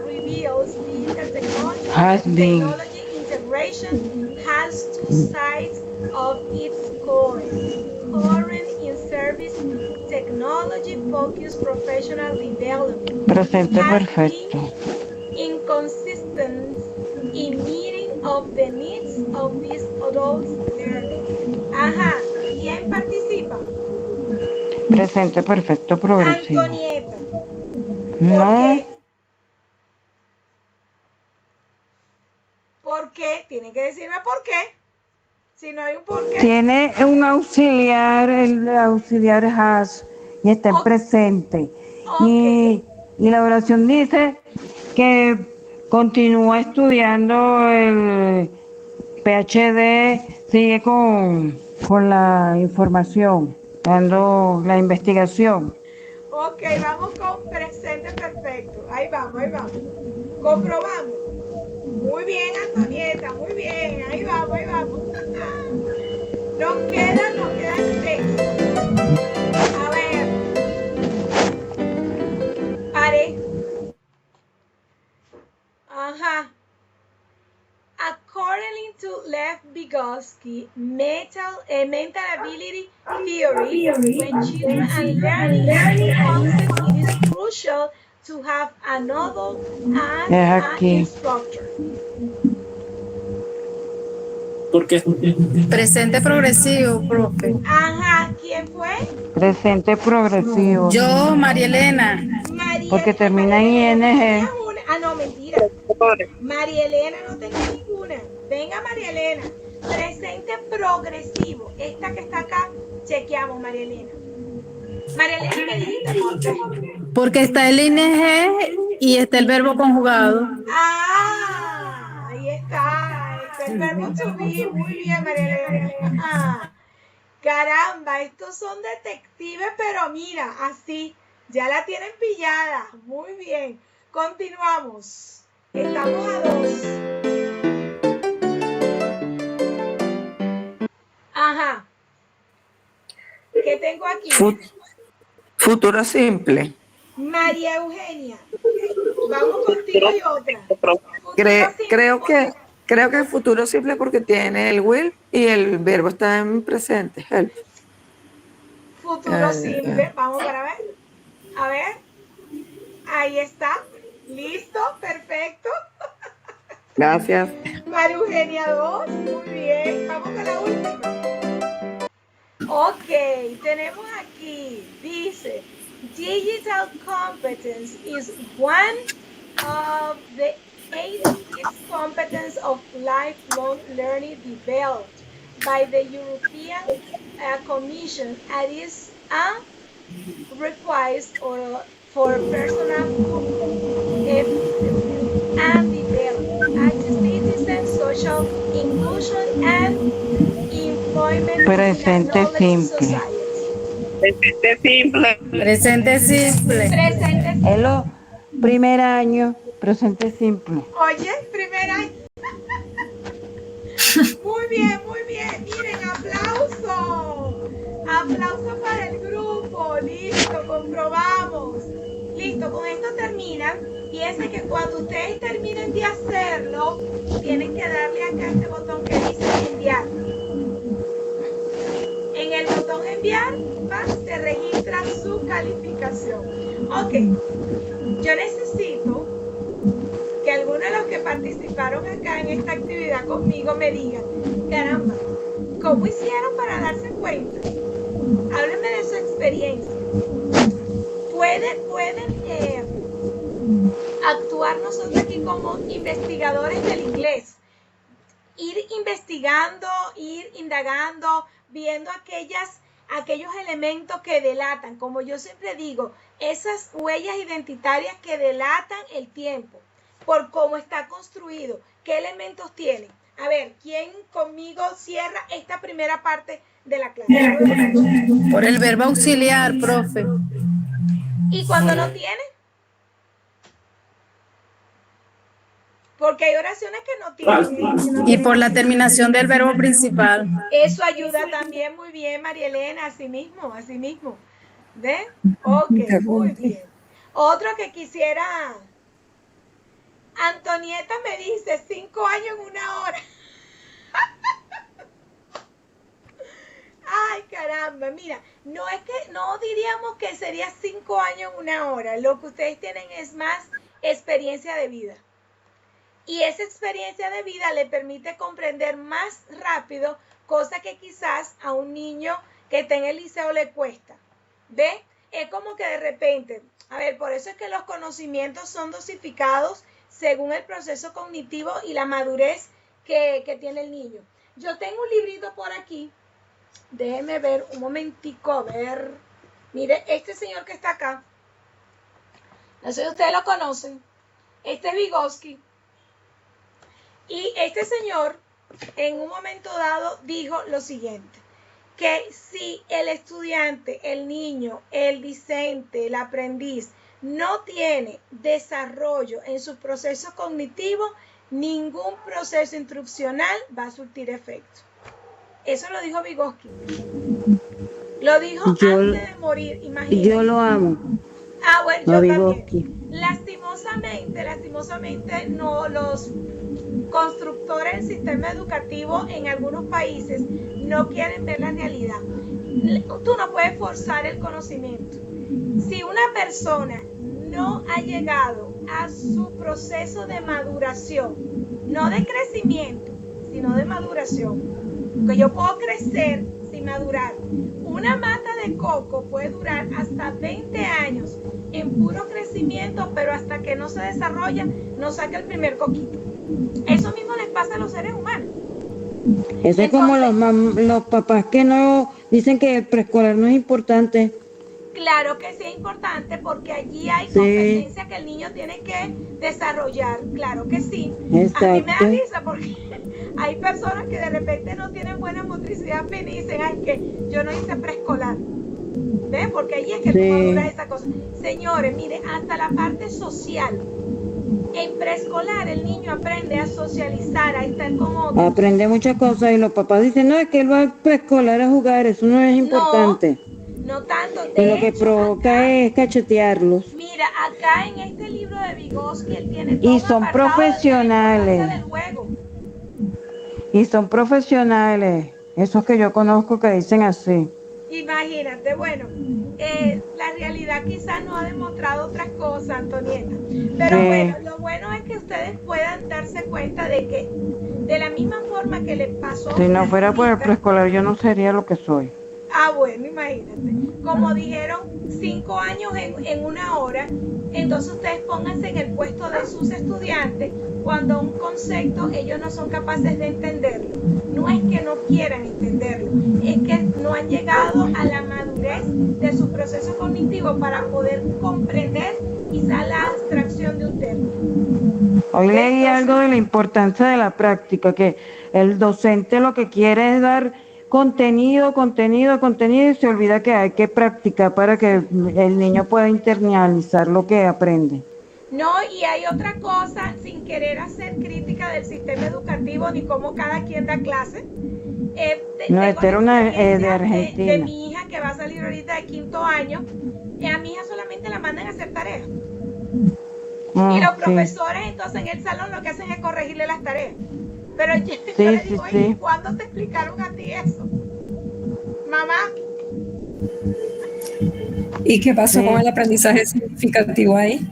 reveals digital technology integration has two sides of its coin. Current in service technology focused professional development Presente has perfecto. been inconsistent in meeting of the needs of these adults learning. Ajá. ¿Quién participa? Presente perfecto progresivo. Antonieta. ¿Por No, qué? ¿Por qué? Tienen que decirme por qué. Si no hay un porqué. Tiene un auxiliar, el auxiliar has, y está en presente. Ok. Y la oración dice que continúa estudiando el PhD, sigue con la información, dando la investigación. Ok, vamos con presente perfecto. Ahí vamos, ahí vamos. Comprobamos. Muy bien, Antonieta, muy bien. Ahí vamos, ahí vamos. Nos quedan 6. A ver. Pare. Ajá. According to Lev Vygotsky, mental ability theory, when children are learning concepts, it is crucial to have an adult and an instructor. ¿Por qué? Presente progresivo, profe. Ajá, ¿quién fue? Presente progresivo. Yo, María Elena. Porque termina en ING. Ah, no, mentira. María Elena no tenía ninguna. Venga, María Elena. Presente progresivo. Esta que está acá, chequeamos, María Elena. María Elena, ¿qué dijiste? Porque está el ING y está el verbo conjugado. Ah, ahí está. Está el verbo to be. Muy bien, María Elena. Ah, caramba, estos son detectives, pero mira, así. Ya la tienen pillada. Muy bien. Continuamos. Estamos a 2. Ajá. ¿Qué tengo aquí? Futuro simple. María Eugenia. Vamos contigo y otra. Creo que es futuro simple porque tiene el will y el verbo está en presente. Help. Futuro simple. Vamos para ver. A ver. Ahí está. Listo. Perfecto. Gracias. María Eugenia 2. Muy bien. Vamos con la última. Ok. Tenemos aquí. Dice, digital competence is one of the 86 competences of lifelong learning developed by the European Commission and is a requires for personal and development as citizen, social inclusion and employment. Presente simple. Presente simple. Presente simple. Presente simple. Hello, primer año, presente simple. Oye, primer año. Muy bien, muy bien. Miren, aplauso. Aplauso para el grupo. Listo, comprobamos. Listo, con esto terminan. Fíjense que cuando ustedes terminen de hacerlo, tienen que darle acá este botón que dice enviar. En el botón enviar, se registra su calificación. Ok, yo necesito que algunos de los que participaron acá en esta actividad conmigo me digan, caramba, ¿cómo hicieron para darse cuenta? Háblenme de su experiencia. Pueden actuar nosotros aquí como investigadores del inglés. Ir investigando, ir indagando, viendo aquellos elementos que delatan, como yo siempre digo, esas huellas identitarias que delatan el tiempo, por cómo está construido, qué elementos tiene. A ver, ¿quién conmigo cierra esta primera parte de la clase? Por el verbo auxiliar, profe. ¿Y cuando no tiene? Porque hay oraciones que no tienen. Y por la terminación del verbo principal. Eso ayuda también muy bien, María Elena, así mismo. ¿Ve? Ok, muy bien. Otro que quisiera... Antonieta me dice 5 años en 1 hora. Ay, caramba, mira, no diríamos que sería 5 años en 1 hora. Lo que ustedes tienen es más experiencia de vida. Y esa experiencia de vida le permite comprender más rápido cosas que quizás a un niño que está en el liceo le cuesta. ¿Ve? Es como que de repente, a ver, por eso es que los conocimientos son dosificados según el proceso cognitivo y la madurez que tiene el niño. Yo tengo un librito por aquí. Déjeme ver un momentico, a ver. Mire, este señor que está acá, no sé si ustedes lo conocen, este es Vygotsky. Y este señor, en un momento dado, dijo lo siguiente, que si el estudiante, el niño, el discente, el aprendiz, no tiene desarrollo en su proceso cognitivo, ningún proceso instruccional va a surtir efecto. Eso lo dijo Vygotsky. Lo dijo antes de morir, imagínate. Yo lo amo. Ah, bueno, yo Vygotsky. también. Lastimosamente, no, los constructores del sistema educativo en algunos países no quieren ver la realidad. Tú no puedes forzar el conocimiento. Si una persona no ha llegado a su proceso de maduración, no de crecimiento, sino de maduración, porque yo puedo crecer sin madurar. Una mata de coco puede durar hasta 20 años en puro crecimiento, pero hasta que no se desarrolla, no saca el primer coquito. Eso mismo les pasa a los seres humanos. Eso es como los papás que no dicen que el preescolar no es importante. Claro que sí es importante porque allí hay competencia que el niño tiene que desarrollar, claro que sí. Exacto. A mí me da risa porque hay personas que de repente no tienen buena motricidad fina y dicen, ay, que yo no hice preescolar. ¿Ves? Porque allí es que tú maduras esa cosa. Señores, mire, hasta la parte social. En preescolar el niño aprende a socializar, a estar con otros. Aprende muchas cosas y los papás dicen, no, es que él va al preescolar a jugar, eso no es importante. No tanto. Y lo que provoca es cachetearlos. Mira, acá en este libro de Vygotsky, él tiene todo Y un son apartado profesionales. del juego. Y son profesionales, esos que yo conozco que dicen así. Imagínate, bueno, la realidad quizás no ha demostrado otras cosas, Antonieta. Pero bueno, lo bueno es que ustedes puedan darse cuenta de que de la misma forma que le pasó. Si no fuera por el preescolar, yo no sería lo que soy. Ah, bueno, imagínate. Como dijeron, 5 años en una hora, entonces ustedes pónganse en el puesto de sus estudiantes cuando un concepto ellos no son capaces de entenderlo. No es que no quieran entenderlo, es que no han llegado a la madurez de su proceso cognitivo para poder comprender quizá la abstracción de un término. Hoy leí algo de la importancia de la práctica, que el docente lo que quiere es dar contenido y se olvida que hay que practicar para que el niño pueda internalizar lo que aprende. No, y hay otra cosa, sin querer hacer crítica del sistema educativo ni cómo cada quien da clase. No, esta era una de Argentina. De mi hija que va a salir ahorita de 5º año, a mi hija solamente la mandan a hacer tareas. Y los profesores entonces en el salón lo que hacen es corregirle las tareas. Pero yo le digo, oye, ¿cuándo te explicaron a ti eso? Mamá. ¿Y qué pasó con el aprendizaje significativo ahí?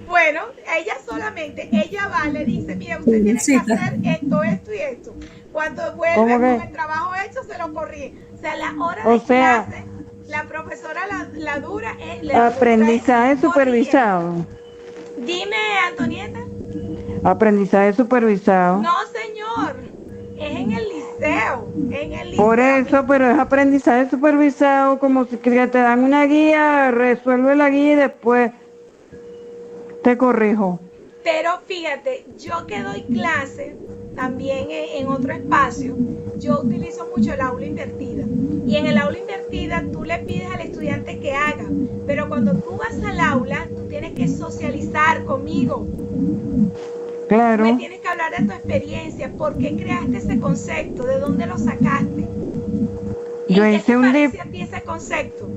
Bueno, ella va, le dice, mira, usted tiene que hacer esto y esto. Cuando vuelve con el trabajo hecho, se lo corrige. O sea, la hora de clase, la profesora la dura es... Aprendizaje supervisado. Dime, Antonieta. Aprendizaje supervisado. No, señor, es en el liceo. Por eso, pero es aprendizaje supervisado, como si que te dan una guía, resuelve la guía y después te corrijo. Pero fíjate, yo que doy clase también en otro espacio, yo utilizo mucho el aula invertida. Y en el aula invertida tú le pides al estudiante que haga, pero cuando tú vas al aula, tú tienes que socializar conmigo. Claro. Me tienes que hablar de tu experiencia, por qué creaste ese concepto, de dónde lo sacaste. Yo hice un ese concepto.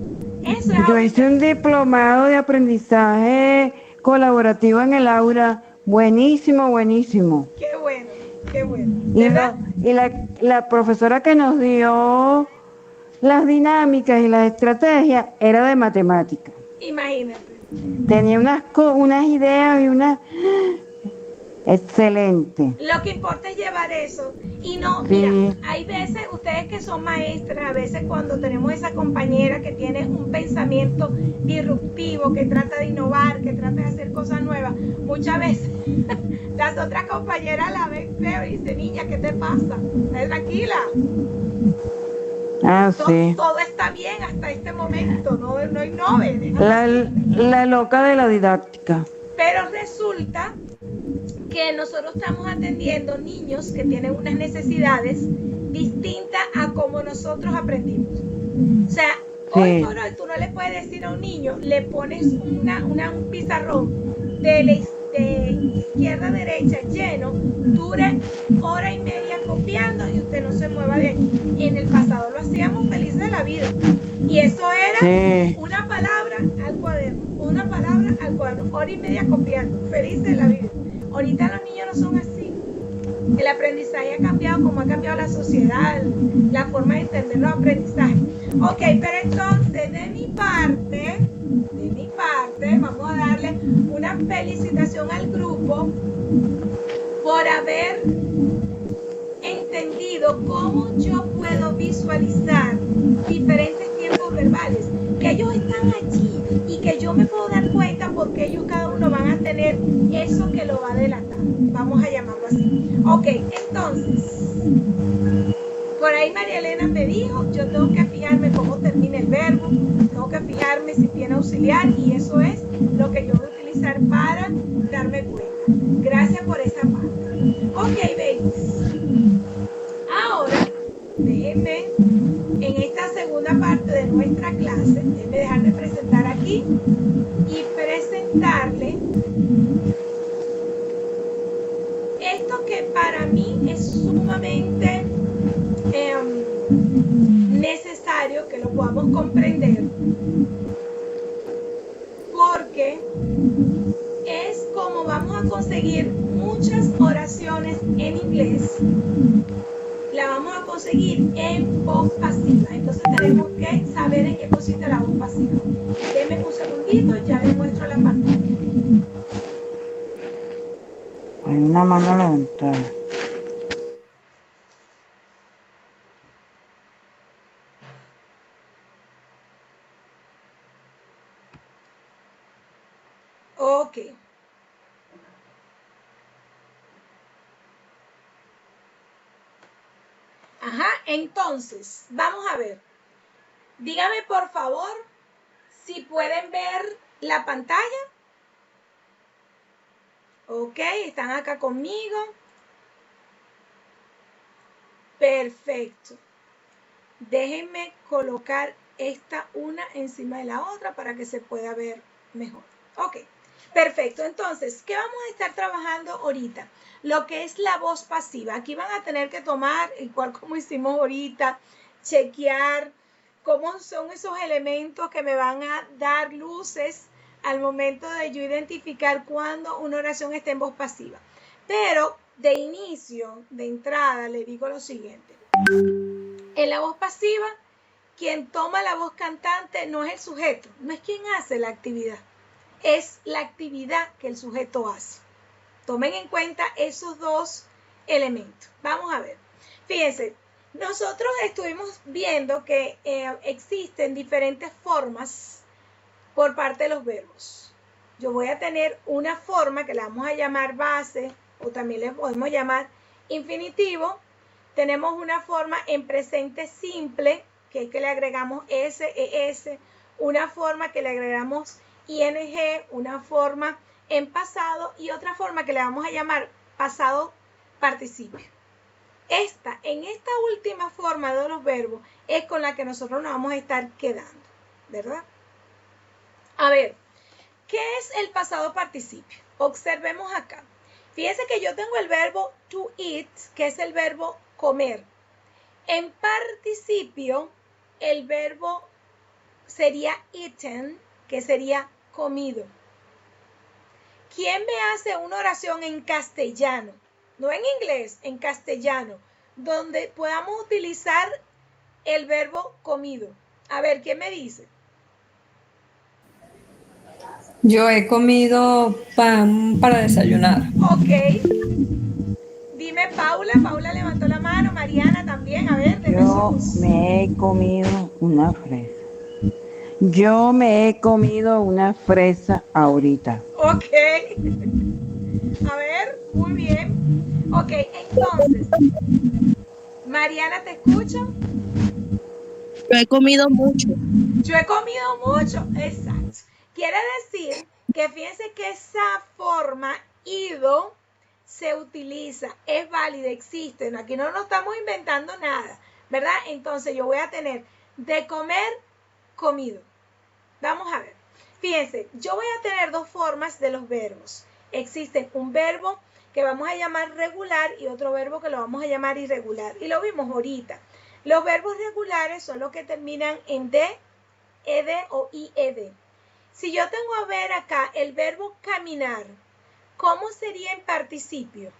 Eso es Yo hice un diplomado de aprendizaje colaborativo en el aula, buenísimo. Qué bueno, qué bueno. Y la profesora que nos dio las dinámicas y las estrategias era de matemáticas. Imagínate. Tenía unas ideas y Excelente. Lo que importa es llevar eso. Y no, Sí. mira, hay veces, ustedes que son maestras, a veces cuando tenemos esa compañera que tiene un pensamiento disruptivo, que trata de innovar, que trata de hacer cosas nuevas, muchas veces las otras compañeras la ven feo y dicen, niña, ¿qué te pasa? Tranquila. Ah, sí. Todo está bien hasta este momento, no innove. La loca de la didáctica. Pero resulta que nosotros estamos atendiendo niños que tienen unas necesidades distintas a como nosotros aprendimos. O sea, hoy por hoy tú no le puedes decir a un niño, le pones un pizarrón de izquierda a derecha lleno, dure hora y media copiando y usted no se mueva de ahí. En el pasado lo hacíamos felices de la vida. Y eso era una palabra al cuaderno, una palabra al cuaderno, hora y media copiando, felices de la vida. Ahorita los niños no son así. El aprendizaje ha cambiado como ha cambiado la sociedad, la forma de entender los aprendizajes. Ok, pero entonces de mi parte, vamos a darle una felicitación al grupo por haber entendido cómo yo puedo visualizar diferentes tiempos verbales, que ellos están allí y que yo me puedo dar cuenta porque ellos cada uno van a tener eso que lo va a delatar. Vamos a llamarlo así. Ok, entonces, por ahí María Elena me dijo, yo tengo que fijarme cómo termina el verbo, tengo que fijarme si tiene auxiliar y eso es lo que yo voy a utilizar para darme cuenta. Gracias por esa parte. Ok, babies. Ahora, déjenme, en esta segunda parte de nuestra clase, déjenme dejar de presentar aquí y presentarle esto que para mí es sumamente necesario que lo podamos comprender, porque es como vamos a conseguir muchas oraciones en inglés, la vamos a conseguir en voz pasiva. Entonces tenemos que saber en qué consiste la voz pasiva. Denme un segundito, ya les muestro la pantalla. Hay una mano levantada. Ok. Ajá, entonces, vamos a ver. Dígame por favor si pueden ver la pantalla. Ok, están acá conmigo. Perfecto. Déjenme colocar esta una encima de la otra para que se pueda ver mejor. Ok, perfecto. Entonces, ¿qué vamos a estar trabajando ahorita? Lo que es la voz pasiva. Aquí van a tener que tomar, igual como hicimos ahorita, chequear cómo son esos elementos que me van a dar luces al momento de yo identificar cuando una oración está en voz pasiva. Pero de inicio, de entrada, le digo lo siguiente. En la voz pasiva, quien toma la voz cantante no es el sujeto, no es quien hace la actividad, es la actividad que el sujeto hace. Tomen en cuenta esos dos elementos. Vamos a ver. Fíjense, nosotros estuvimos viendo que existen diferentes formas por parte de los verbos. Yo voy a tener una forma que la vamos a llamar base o también le podemos llamar infinitivo. Tenemos una forma en presente simple que le agregamos S, una forma que le agregamos ing, una forma en pasado y otra forma que le vamos a llamar pasado participio. En esta última forma de los verbos es con la que nosotros nos vamos a estar quedando, ¿verdad? A ver, ¿qué es el pasado participio? Observemos acá. Fíjense que yo tengo el verbo to eat, que es el verbo comer. En participio, el verbo sería eaten, que sería comido. ¿Quién me hace una oración en castellano? No en inglés, en castellano, donde podamos utilizar el verbo comido. A ver, ¿quién me dice? Yo he comido pan para desayunar. Ok. Dime Paula. Paula levantó la mano. Mariana también. A ver, de Yo Jesús. me he comido una fresa. Yo me he comido una fresa ahorita. Ok. A ver, muy bien. Ok, entonces. Mariana, ¿te escucho? Yo he comido mucho. Yo he comido mucho. Exacto. Quiere decir que fíjense que esa forma ido se utiliza, es válida, existe. Aquí no nos estamos inventando nada, ¿verdad? Entonces yo voy a tener de comer, comido. Vamos a ver. Fíjense, yo voy a tener dos formas de los verbos. Existe un verbo que vamos a llamar regular y otro verbo que lo vamos a llamar irregular. Y lo vimos ahorita. Los verbos regulares son los que terminan en D, ED o IED. Si yo tengo a ver acá el verbo caminar, ¿cómo sería en participio?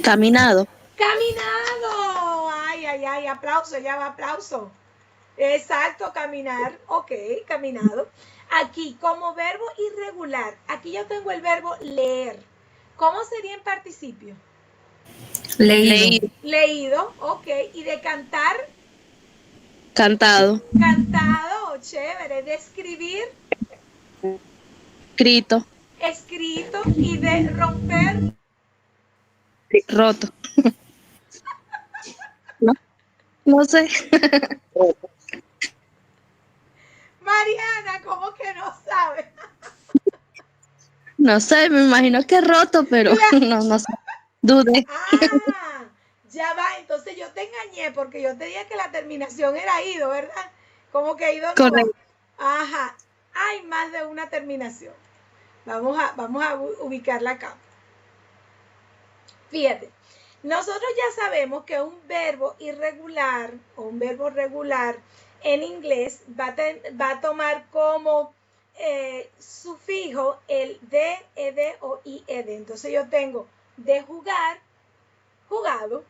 Caminado. ¡Caminado! Ay, ay, ay, aplauso, ya va, aplauso. Exacto, caminar, ok, caminado. Aquí, como verbo irregular, aquí yo tengo el verbo leer. ¿Cómo sería en participio? Leído. Leído, ok. ¿Y de cantar? Cantado. Cantado, chévere. De escribir, Escrito. escrito. Y de romper, Roto. No sé. Mariana, ¿cómo que no sabe? No sé, me imagino que roto, pero no sé. Dudé. Ah, ya va. Entonces yo te engañé porque yo te dije que la terminación era ido, ¿verdad? Como que ido no va. Correcto. Ajá. Hay más de una terminación. Vamos a ubicarla acá. Fíjate. Nosotros ya sabemos que un verbo irregular o un verbo regular en inglés va a tomar como sufijo el de, ed o ied. Entonces yo tengo de jugar, jugado.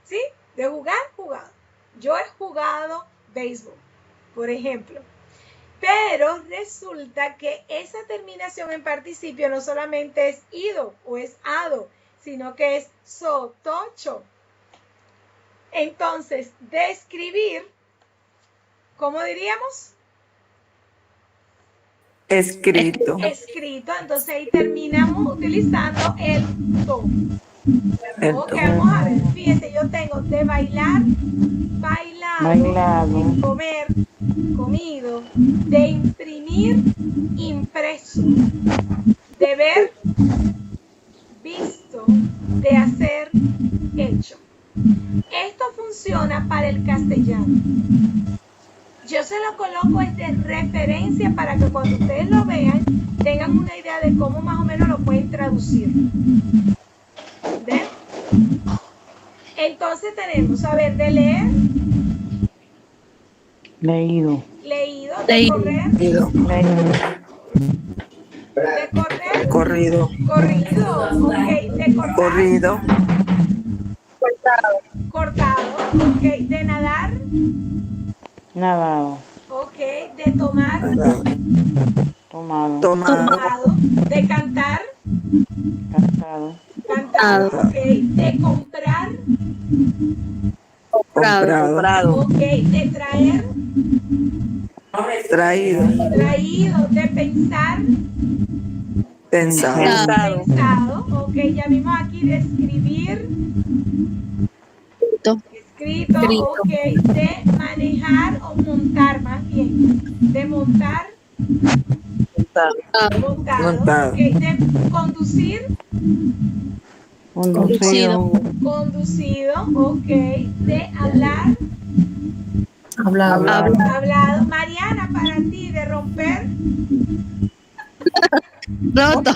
¿Sí? De jugar, jugado. Yo he jugado béisbol, por ejemplo. Pero resulta que esa terminación en participio no solamente es ido o es ado, sino que es sotocho. Entonces, describir, ¿cómo diríamos? Escrito. Escrito. Entonces ahí terminamos utilizando el to. Ok, vamos a ver. Fíjense, yo tengo de bailar, bailado. De comer, comido. De imprimir, impreso. De ver, visto. De hacer, hecho. Esto funciona para el castellano. Yo se lo coloco de referencia para que cuando ustedes lo vean tengan una idea de cómo más o menos lo pueden traducir. ¿Ven? Entonces tenemos, a ver, de leer. Leído. Leído. De correr. Leído. De correr. Corrido. Corrido. Ok. De cortar. Corrido. Cortado. Ok. De nadar. Nadado. Ok. De tomar. Tomado. Tomado. De cantar. Cantado. Cantado. Ok. De comprar. Comprado. Ok. De traer. Traído. Traído. De pensar. Pensado. Pensado. Ok. Ya vimos aquí de escribir. Escrito. Ok. De manejar o montar, más bien. De montar. Montado. Ok. De conducir. Conducido. Conducido. Ok. De hablar. Hablado. Hablado. Mariana, para ti, de romper. Roto.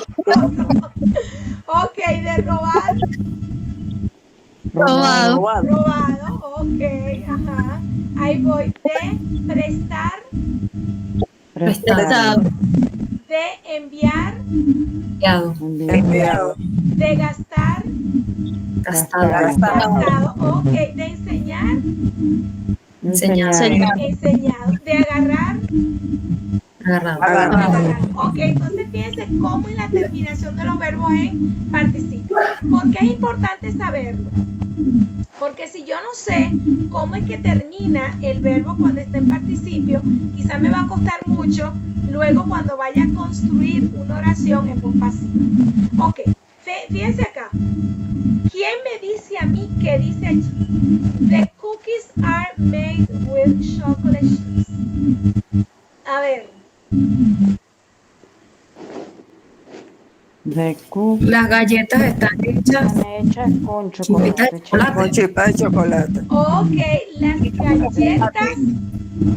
Ok. De robar. Robado. Robado. Ok. Ajá. Ahí voy. De prestar. Prestado. De enviar. Enviado. Enviado. De gastar. Gastado. Gastado. Ok. De enseñar. Enseñado. Enseñado. De agarrar. Agarrado. Agarrar. Ok, entonces fíjense cómo en la terminación de los verbos en participio. ¿Por qué es importante saberlo? Porque si yo no sé cómo es que termina el verbo cuando está en participio, quizás me va a costar mucho luego cuando vaya a construir una oración en voz pasiva. Ok, fíjense acá. ¿Quién me dice a mí qué dice allí? The cookies are made with chocolate chips. A ver. Las galletas están hechas con chocolate. Con chispa de chocolate. Ok, las galletas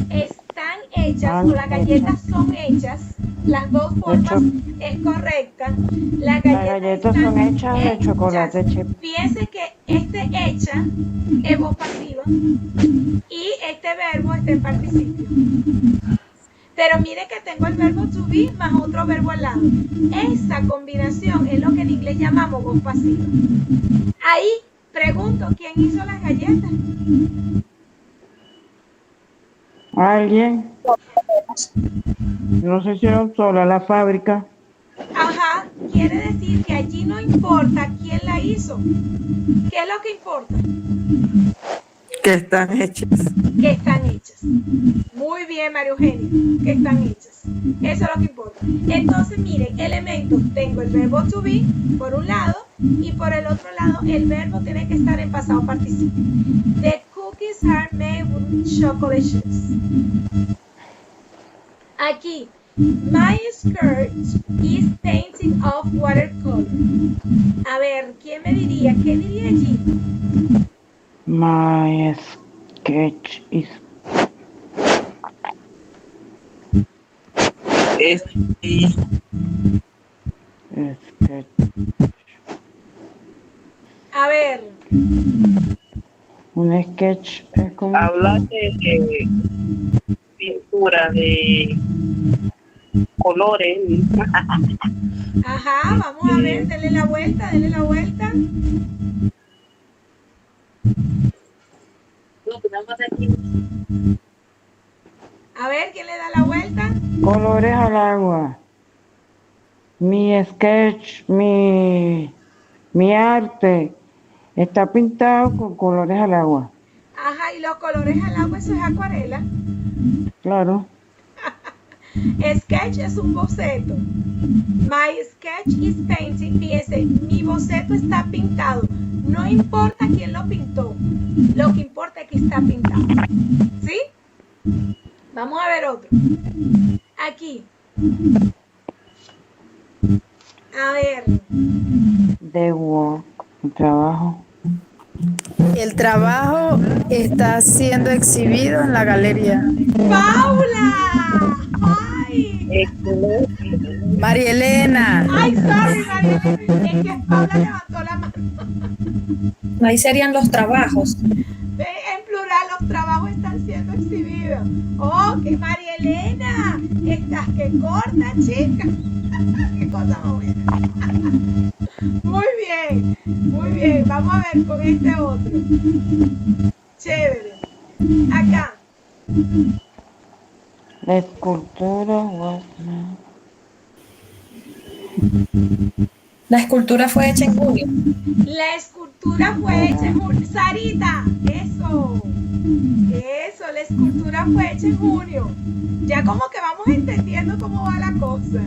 están hechas, o las galletas son hechas, las dos formas es correcta. Las galletas son hechas de chocolate chip. Fíjense que hecha es voz pasiva y este verbo está en participio. Pero mire que tengo el verbo to be más otro verbo al lado. Esa combinación es lo que en inglés llamamos voz pasiva. Ahí pregunto, ¿quién hizo las galletas? ¿Alguien? No se hicieron sola la fábrica. Ajá, quiere decir que allí no importa quién la hizo. ¿Qué es lo que importa? Que están hechas. Que están hechas. Muy bien, María Eugenia, que están hechas. Eso es lo que importa. Entonces, miren, elementos. Tengo el verbo to be por un lado y por el otro lado el verbo tiene que estar en pasado participio. The cookies are made with chocolate chips. Aquí, my skirt is painted of watercolor. A ver, ¿quién me diría? ¿Qué diría allí? My sketch is A ver. Un sketch es como... Habla de pintura, de colores. Ajá, vamos a ver, denle la vuelta, denle la vuelta. A ver, ¿quién le da la vuelta? Colores al agua. Mi sketch, mi arte está pintado con colores al agua. Ajá, y los colores al agua, eso es acuarela. Claro. Sketch es un boceto. My sketch is painted. Fíjense, mi boceto está pintado. No importa quién lo pintó. Lo que importa es que está pintado. ¿Sí? Vamos a ver otro. Aquí. A ver. The work, el trabajo. El trabajo está siendo exhibido en la galería. ¡Paula! ¡Ay! María Elena. ¡Ay, sorry, María Elena! Es que Paula levantó la mano. Ahí serían los trabajos. En plural, los trabajos están siendo exhibidos. ¡Oh, que María Elena! Estás que corta, chica. ¡Qué cosa más buena! Muy bien, muy bien. Vamos a ver con este otro. Chévere. Acá. La escultura was made. La escultura fue hecha en junio. La escultura fue hecha en junio. Sarita, eso. Eso, la escultura fue hecha en junio. Ya como que vamos entendiendo cómo va la cosa.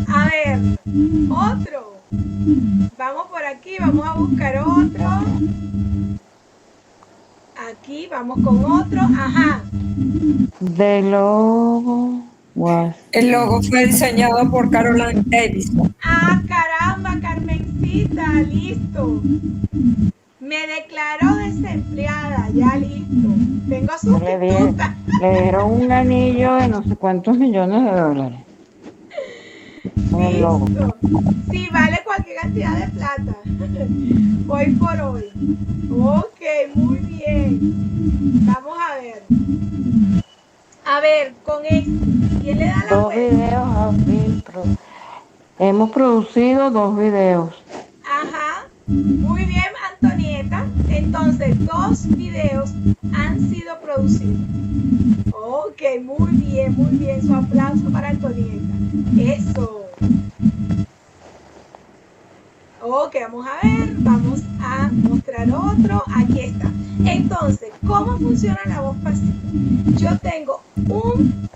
A ver, otro. Vamos por aquí, vamos a buscar otro. Aquí, vamos con otro. Ajá. The logo was... El logo fue diseñado por Caroline Edison. Ah, caramba, Carmencita, listo. Me declaró desempleada, ya listo. Tengo sustituta. Le dieron un anillo de no sé cuántos millones de dólares. Listo. Sí, vale cualquier cantidad de plata. Hoy por hoy. Ok, muy bien. Vamos a ver. A ver, con esto. ¿Quién le da la Dos videos hemos producido 2 videos. Ajá. Muy bien, Antonieta. Entonces, 2 videos han sido producidos. Ok, muy bien. Su aplauso para Antonieta. Eso. Ok, vamos a ver, vamos a mostrar otro. Aquí está. Entonces, ¿cómo funciona la voz pasiva? Yo tengo un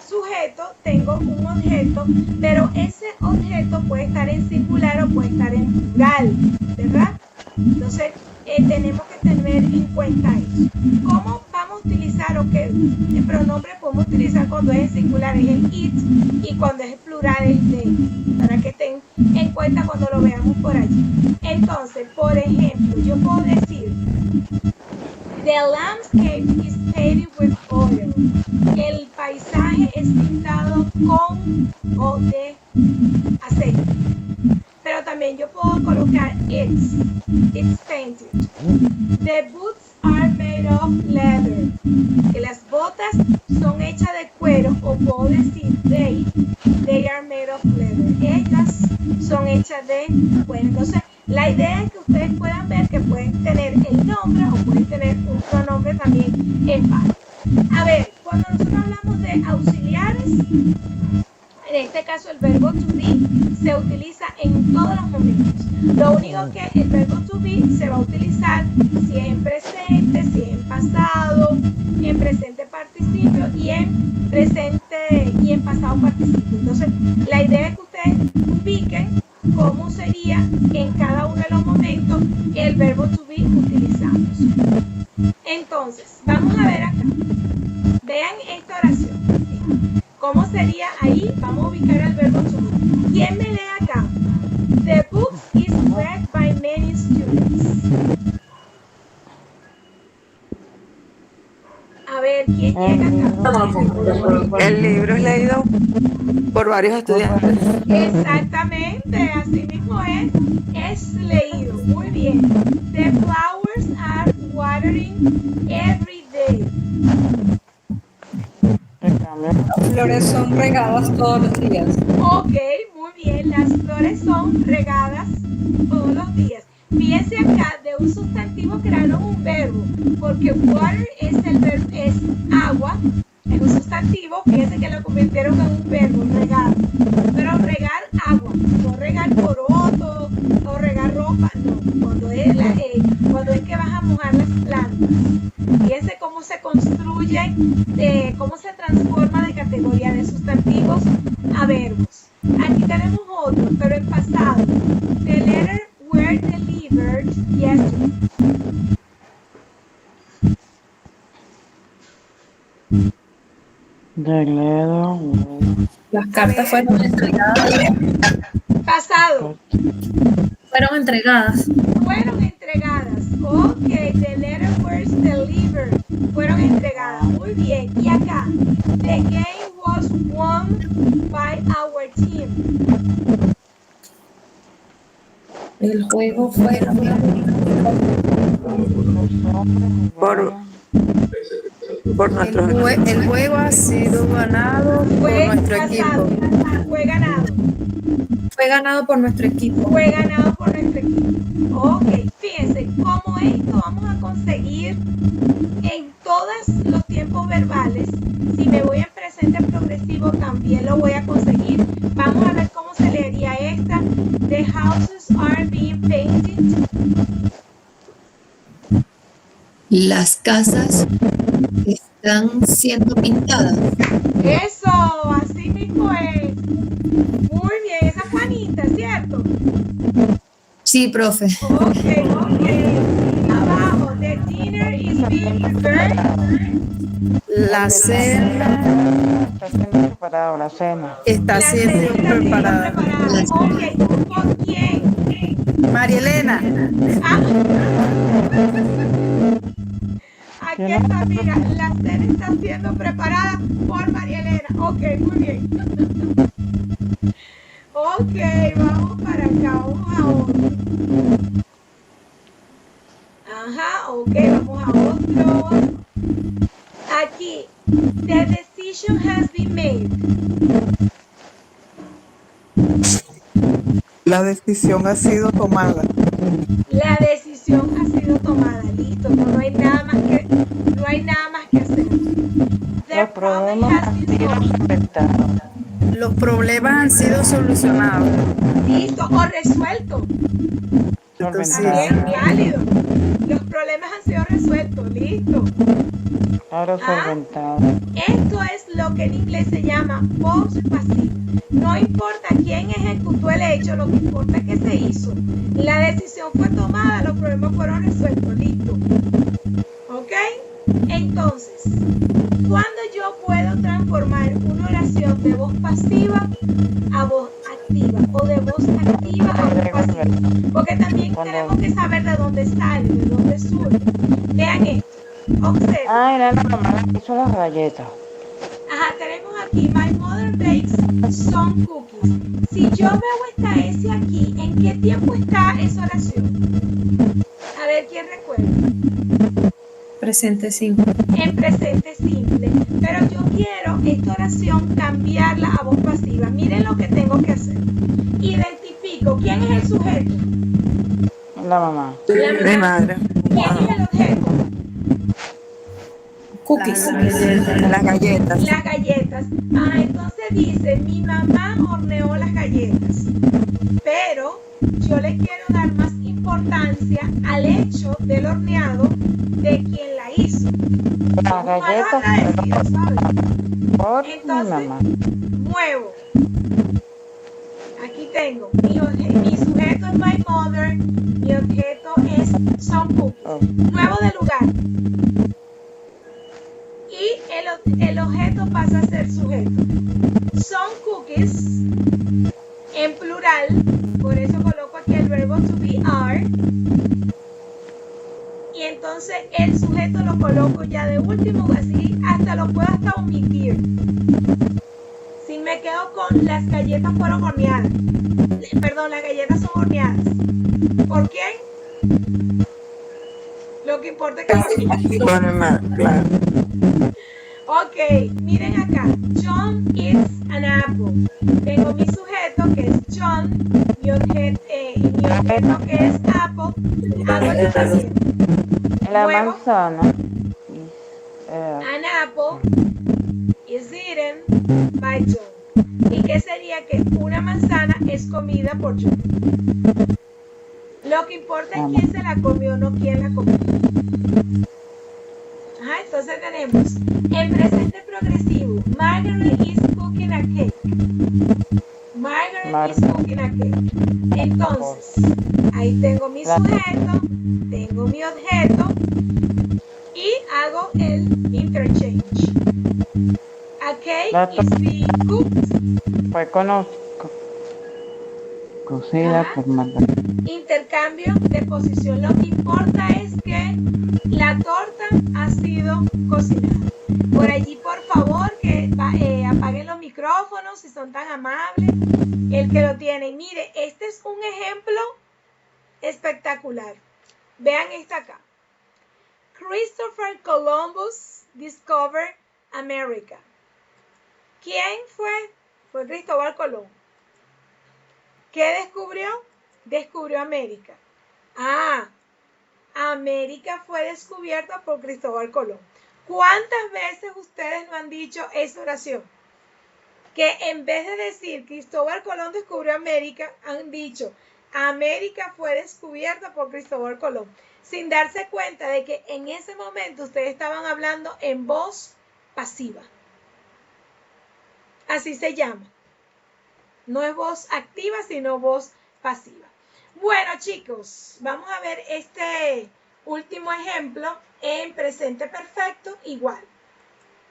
sujeto, tengo un objeto, pero ese objeto puede estar en singular o puede estar en plural, ¿verdad? Entonces, tenemos que tener en cuenta eso. ¿Cómo vamos a utilizar o qué pronombre podemos utilizar cuando es en singular? Es el it, y cuando es en plural es they, para que estén en cuenta cuando lo veamos por allí. Entonces, por ejemplo, yo puedo decir the landscape is painted with oil. El paisaje es pintado con o de aceite. Pero también yo puedo colocar it's painted. The boots are made of leather. Que las botas son hechas de cuero, o puedo decir they are made of leather. Ellas son hechas de cuero. Entonces, la idea es que ustedes puedan ver que pueden tener el nombre o pueden tener un pronombre también en parte. A ver, cuando nosotros hablamos de auxiliares, en este caso el verbo to be se utiliza en todos los momentos. Lo único que el verbo to be se va a utilizar si es en presente, si es en pasado, en presente participio y en presente y en pasado participio. Entonces, la idea es que ustedes ubiquen cómo sería en cada uno de los momentos el verbo to be utilizamos. Entonces, vamos a ver acá. Vean esta oración. ¿Cómo sería ahí? Vamos a ubicar el verbo to be. ¿Quién me lee acá? The book is read by many students. A ver, ¿quién llega acá? El libro es leído por varios estudiantes. Exactamente, así mismo es leído. Muy bien. The flowers are watering every day. Las flores son regadas todos los días. Ok, muy bien. Las flores son regadas todos los días. Fíjense acá, de un sustantivo crearon un verbo, porque water es agua, es un sustantivo. Fíjense que lo convirtieron en un verbo, regar. Pero regar agua, no regar poroto o regar ropa, no. Cuando es que vas a mojar las plantas. Fíjense cómo se construye, cómo se transforma de categoría de sustantivos a verbos. Aquí tenemos otro, pero en pasado. The letters were delivered yesterday. Las cartas fueron entregadas. Pasado. Fueron entregadas. Fueron entregadas. Ok, the letters were delivered. Fueron entregadas. Muy bien. Y acá, the game was won by our team. El juego fue por nuestro El juego ha sido ganado por nuestro equipo. Fue ganado. Fue ganado por nuestro equipo. Fue ganado por nuestro equipo. Ok, fíjense, como esto vamos a conseguir en todos los tiempos verbales. Si me voy en presente progresivo, también lo voy a conseguir. Vamos a ver cómo se leería esta. The houses are being painted. Las casas están siendo pintadas. Eso, así mismo es. Muy bien, esa es Juanita, ¿cierto? Sí, profe. Ok. Abajo, the dinner is being prepared. La cena Está siendo preparado, la cena. está siendo preparada. Ok, ¿por quién? María Elena, Aquí está, mira, la cena está siendo preparada por María Elena. Ok, muy bien. Ok, vamos para acá, vamos a otro. Ajá, ok, vamos a otro. Aquí, the decision has been made. La decisión ha sido tomada. La decisión ha sido tomada. Listo. No hay nada más que hacer. Los problemas han sido solventados. Los problemas han sido solucionados. Listo. O resueltos. También válido. Los problemas han sido resueltos. Listo. Claro, solventado. Esto es lo que en inglés se llama voz pasiva. No importa quién ejecutó el hecho, lo que importa es que se hizo. La decisión fue tomada, los problemas fueron resueltos. Listo. ¿Ok? Entonces, ¿cuándo yo puedo transformar una oración de voz pasiva a voz activa o de voz activa a voz pasiva? Porque también tenemos que saber de dónde sale, de dónde surge. Vean esto. Observen. Ah, era la mamá que hizo las galletas. Ajá, tenemos aquí, my mother bakes some cookies. Si yo veo esta S aquí, ¿en qué tiempo está esa oración? A ver, ¿quién recuerda? Presente simple. En presente simple. Pero yo quiero esta oración cambiarla a voz pasiva. Miren lo que tengo que hacer. Identifico, ¿quién es el sujeto? La mamá. Mi madre. ¿Quién es el objeto? Cookies. Las galletas. Las galletas. Ah, entonces dice, mi mamá horneó las galletas. Pero yo le quiero dar más importancia al hecho del horneado de quien la hizo. Las galletas por mi mamá. Muevo. Aquí tengo, mi sujeto es my mother, mi objeto es some cookies. Muevo de lugar. Y el objeto pasa a ser sujeto. Some cookies, en plural, por eso coloco aquí el verbo to be are. Y entonces el sujeto lo coloco ya de último, así hasta lo puedo hasta omitir. Si me quedo con las galletas fueron horneadas. Perdón, las galletas son horneadas. ¿Por quién? Lo que importa es que Con mi madre, claro. Ok, miren acá. John is an apple. Tengo mi sujeto que es John, mi objeto que es apple. Hago yo también. La Muevo. manzana. An apple is eaten by John. ¿Y qué sería? Que una manzana es comida por John. Lo que importa es quién se la comió, no quién la comió. Ajá, entonces tenemos en presente progresivo, Margaret is cooking a cake. Margaret is cooking a cake. Entonces, ahí tengo mi sujeto, tengo mi objeto y hago el interchange. A cake is being cooked. Fue cocida por Margaret. Intercambio de posición. Lo que importa es que la torta ha sido cocinada. Por allí, por favor, que apaguen los micrófonos si son tan amables. El que lo tiene. Mire, este es un ejemplo espectacular. Vean esta acá. Christopher Columbus discovered America. ¿Quién fue? Fue Cristóbal Colón. ¿Qué descubrió? Descubrió América. Ah, América fue descubierta por Cristóbal Colón. ¿Cuántas veces ustedes no han dicho esa oración? Que en vez de decir Cristóbal Colón descubrió América, han dicho América fue descubierta por Cristóbal Colón, sin darse cuenta de que en ese momento ustedes estaban hablando en voz pasiva. Así se llama. No es voz activa, sino voz pasiva. Bueno, chicos, vamos a ver este último ejemplo en presente perfecto igual.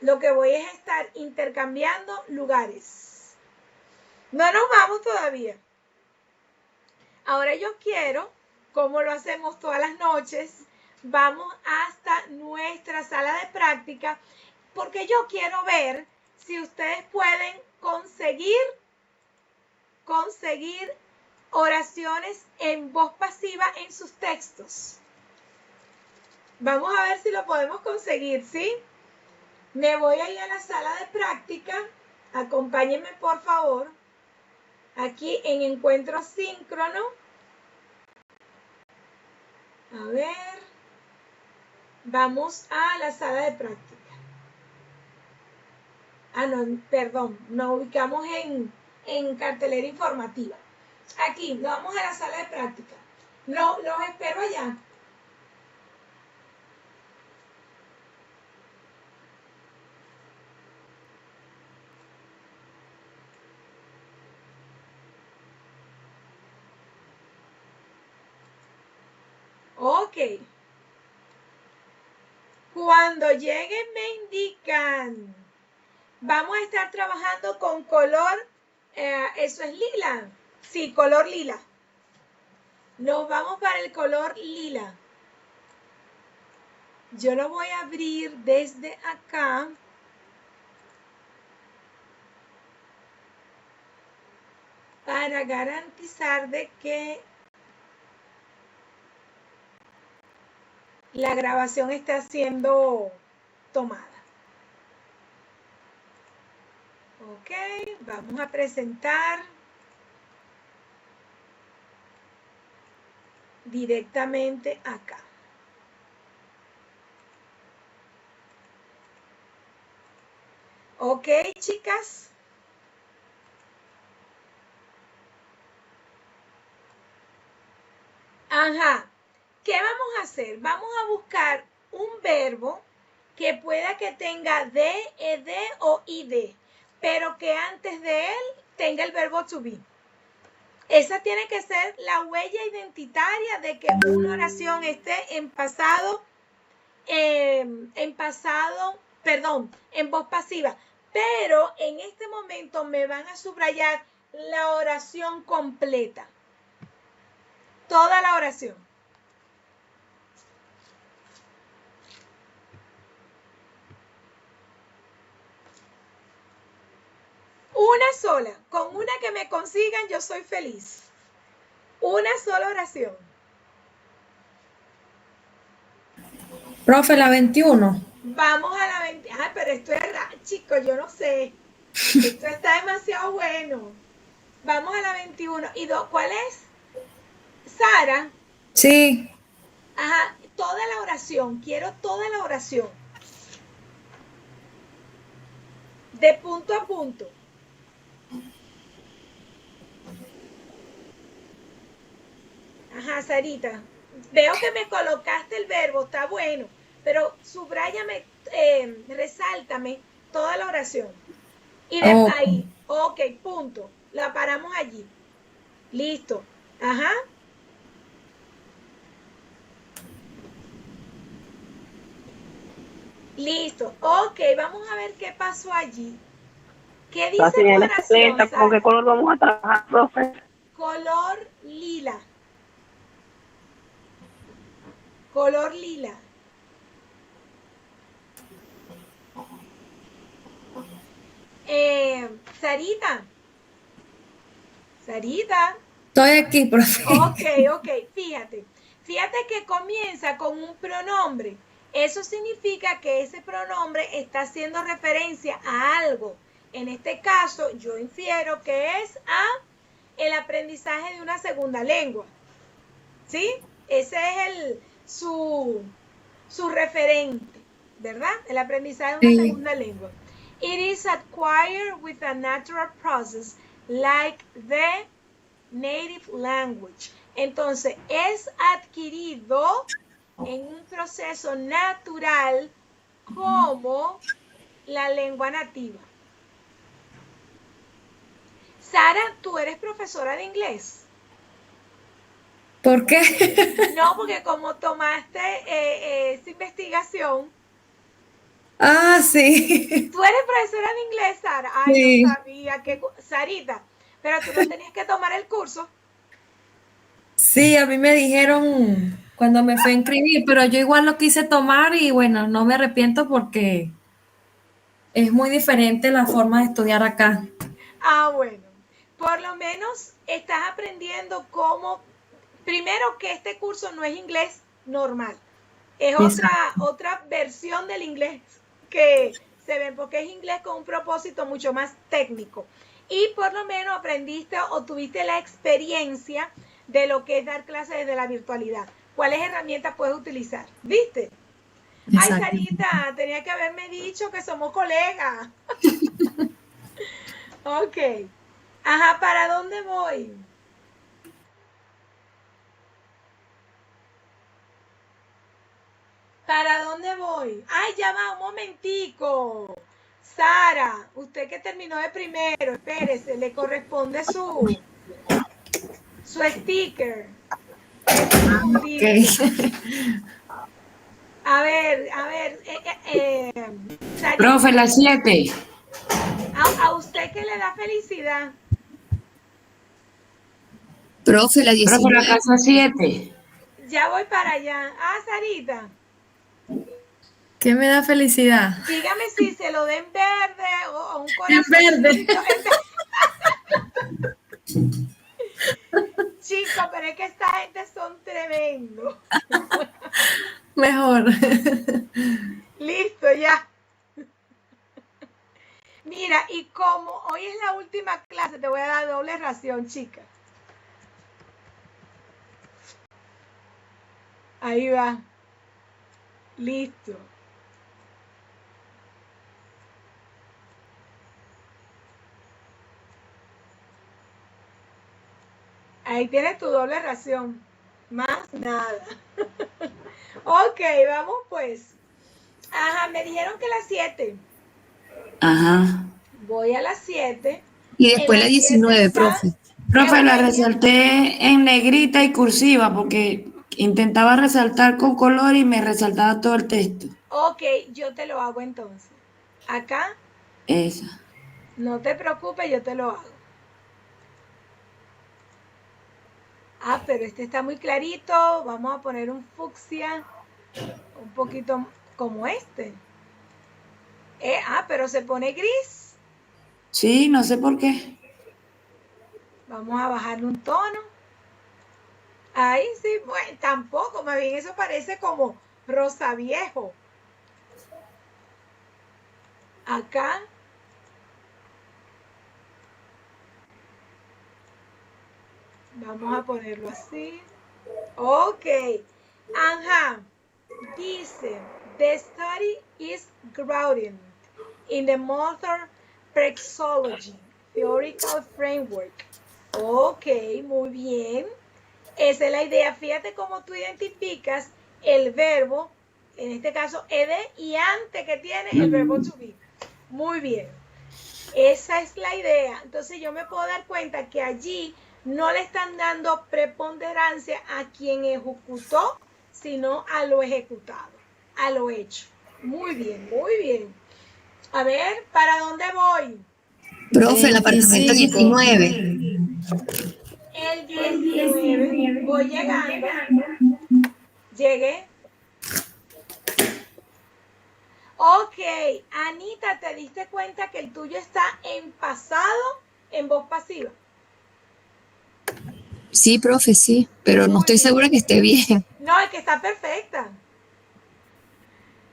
Lo que voy es estar intercambiando lugares. No nos vamos todavía. Ahora yo quiero, como lo hacemos todas las noches, vamos hasta nuestra sala de práctica, porque yo quiero ver si ustedes pueden conseguir oraciones en voz pasiva en sus textos. Vamos a ver si lo podemos conseguir, ¿sí? Me voy a ir a la sala de práctica. Acompáñenme, por favor. aquí en encuentro síncrono. A ver, vamos a la sala de práctica. Ah, no, perdón, nos ubicamos en cartelera informativa. Aquí, nos vamos a la sala de práctica. Los espero allá. Ok. Cuando lleguen me indican. Vamos a estar trabajando con color, eso es lila. Sí, color lila. Nos vamos para el color lila. Yo lo voy a abrir desde acá. Para garantizar de que la grabación está siendo tomada. Ok, vamos a presentar directamente acá. Ok, chicas. Ajá. ¿Qué vamos a hacer? Vamos a buscar un verbo que pueda que tenga de, ed o id, pero que antes de él tenga el verbo to be. Esa tiene que ser la huella identitaria de que una oración esté en voz pasiva. Pero en este momento me van a subrayar la oración completa. Toda la oración. Una sola, con una que me consigan yo soy feliz. Una sola oración. Profe, la 21. Vamos a la 20. Ah, pero esto es raro, chicos, yo no sé. Esto está demasiado bueno. Vamos a la 21. ¿Y cuál es? Sara. Sí. Ajá, toda la oración. Quiero toda la oración. De punto a punto. Ajá, Sarita. Veo que me colocaste el verbo, está bueno. Pero subráyame, resáltame toda la oración. Y de ahí, ok, punto. La paramos allí. Listo. Ajá. Listo. Ok, vamos a ver qué pasó allí. ¿Qué dice tu oración, Sara? ¿Con qué color vamos a trabajar, profe? Color lila. Color lila. Sarita. Sarita. Estoy aquí, profe. Ok. Fíjate que comienza con un pronombre. Eso significa que ese pronombre está haciendo referencia a algo. En este caso, yo infiero que es a el aprendizaje de una segunda lengua. ¿Sí? Ese es su referente, ¿verdad? El aprendizaje de una segunda lengua. It is acquired with a natural process like the native language. Entonces, es adquirido en un proceso natural como la lengua nativa. Sara, ¿tú eres profesora de inglés? ¿Por qué? No, porque como tomaste esa investigación. Ah, sí. ¿Tú eres profesora de inglés, Sara? Ay, sí. No sabía que... Sarita, pero tú no tenías que tomar el curso. Sí, a mí me dijeron cuando me fui a inscribir, pero yo igual lo quise tomar y bueno, no me arrepiento porque es muy diferente la forma de estudiar acá. Ah, bueno. Por lo menos estás aprendiendo cómo... Primero que este curso no es inglés normal. Es otra versión del inglés que se ven porque es inglés con un propósito mucho más técnico. y por lo menos aprendiste o tuviste la experiencia de lo que es dar clases desde la virtualidad. ¿Cuáles herramientas puedes utilizar? ¿Viste? Ay, Exacto. Sarita, tenía que haberme dicho que somos colegas. Ok. Ajá, ¿para dónde voy? ¿Para dónde voy? Ay, ya va, un momentico. Sara, usted que terminó de primero, espérese, le corresponde su sticker. A ver, Sarita, Profe, las 7. ¿a usted qué le da felicidad? Profe, la Profe, la 19. casa 7. Ya voy para allá. Ah, Sarita, ¿Qué me da felicidad? dígame si se lo den verde o un En verde. Chicos, pero es que esta gente son tremendos. Mejor. Listo, ya. Mira, y como hoy es la última clase, te voy a dar doble ración, chicas. Ahí va. Listo. Ahí tienes tu doble ración. Más nada. Ok, vamos pues. Ajá, me dijeron que las 7. Ajá. Voy a las 7. Y después En la las 19, 7 está- profe. Profe, la resalté en negrita y cursiva porque intentaba resaltar con color y me resaltaba todo el texto. Ok, yo te lo hago entonces. Acá, Esa. no te preocupes, yo te lo hago. Ah, pero este está muy clarito. Vamos a poner un fucsia. Un poquito como este. Pero se pone gris. Sí, no sé por qué. Vamos a bajarle un tono. Ahí sí, bueno, tampoco, más bien eso parece como rosa viejo. Acá. Vamos a ponerlo así. Ok. Ajá. Dice, the study is grounded in the modern praxeology theoretical framework. Ok, muy bien. Esa es la idea. Fíjate cómo tú identificas el verbo, en este caso ed, y antes que tiene el verbo to be. Muy bien. Esa es la idea. Entonces yo me puedo dar cuenta que allí no le están dando preponderancia a quien ejecutó, sino a lo ejecutado, a lo hecho. Muy bien, muy bien. A ver, ¿para dónde voy? Profe, el apartamento 19. El 19. Voy llegando. Llegué. Ok, Anita, ¿te diste cuenta que el tuyo está en pasado, en voz pasiva? Sí, profe, sí, pero no estoy segura que esté bien. No, es que está perfecta.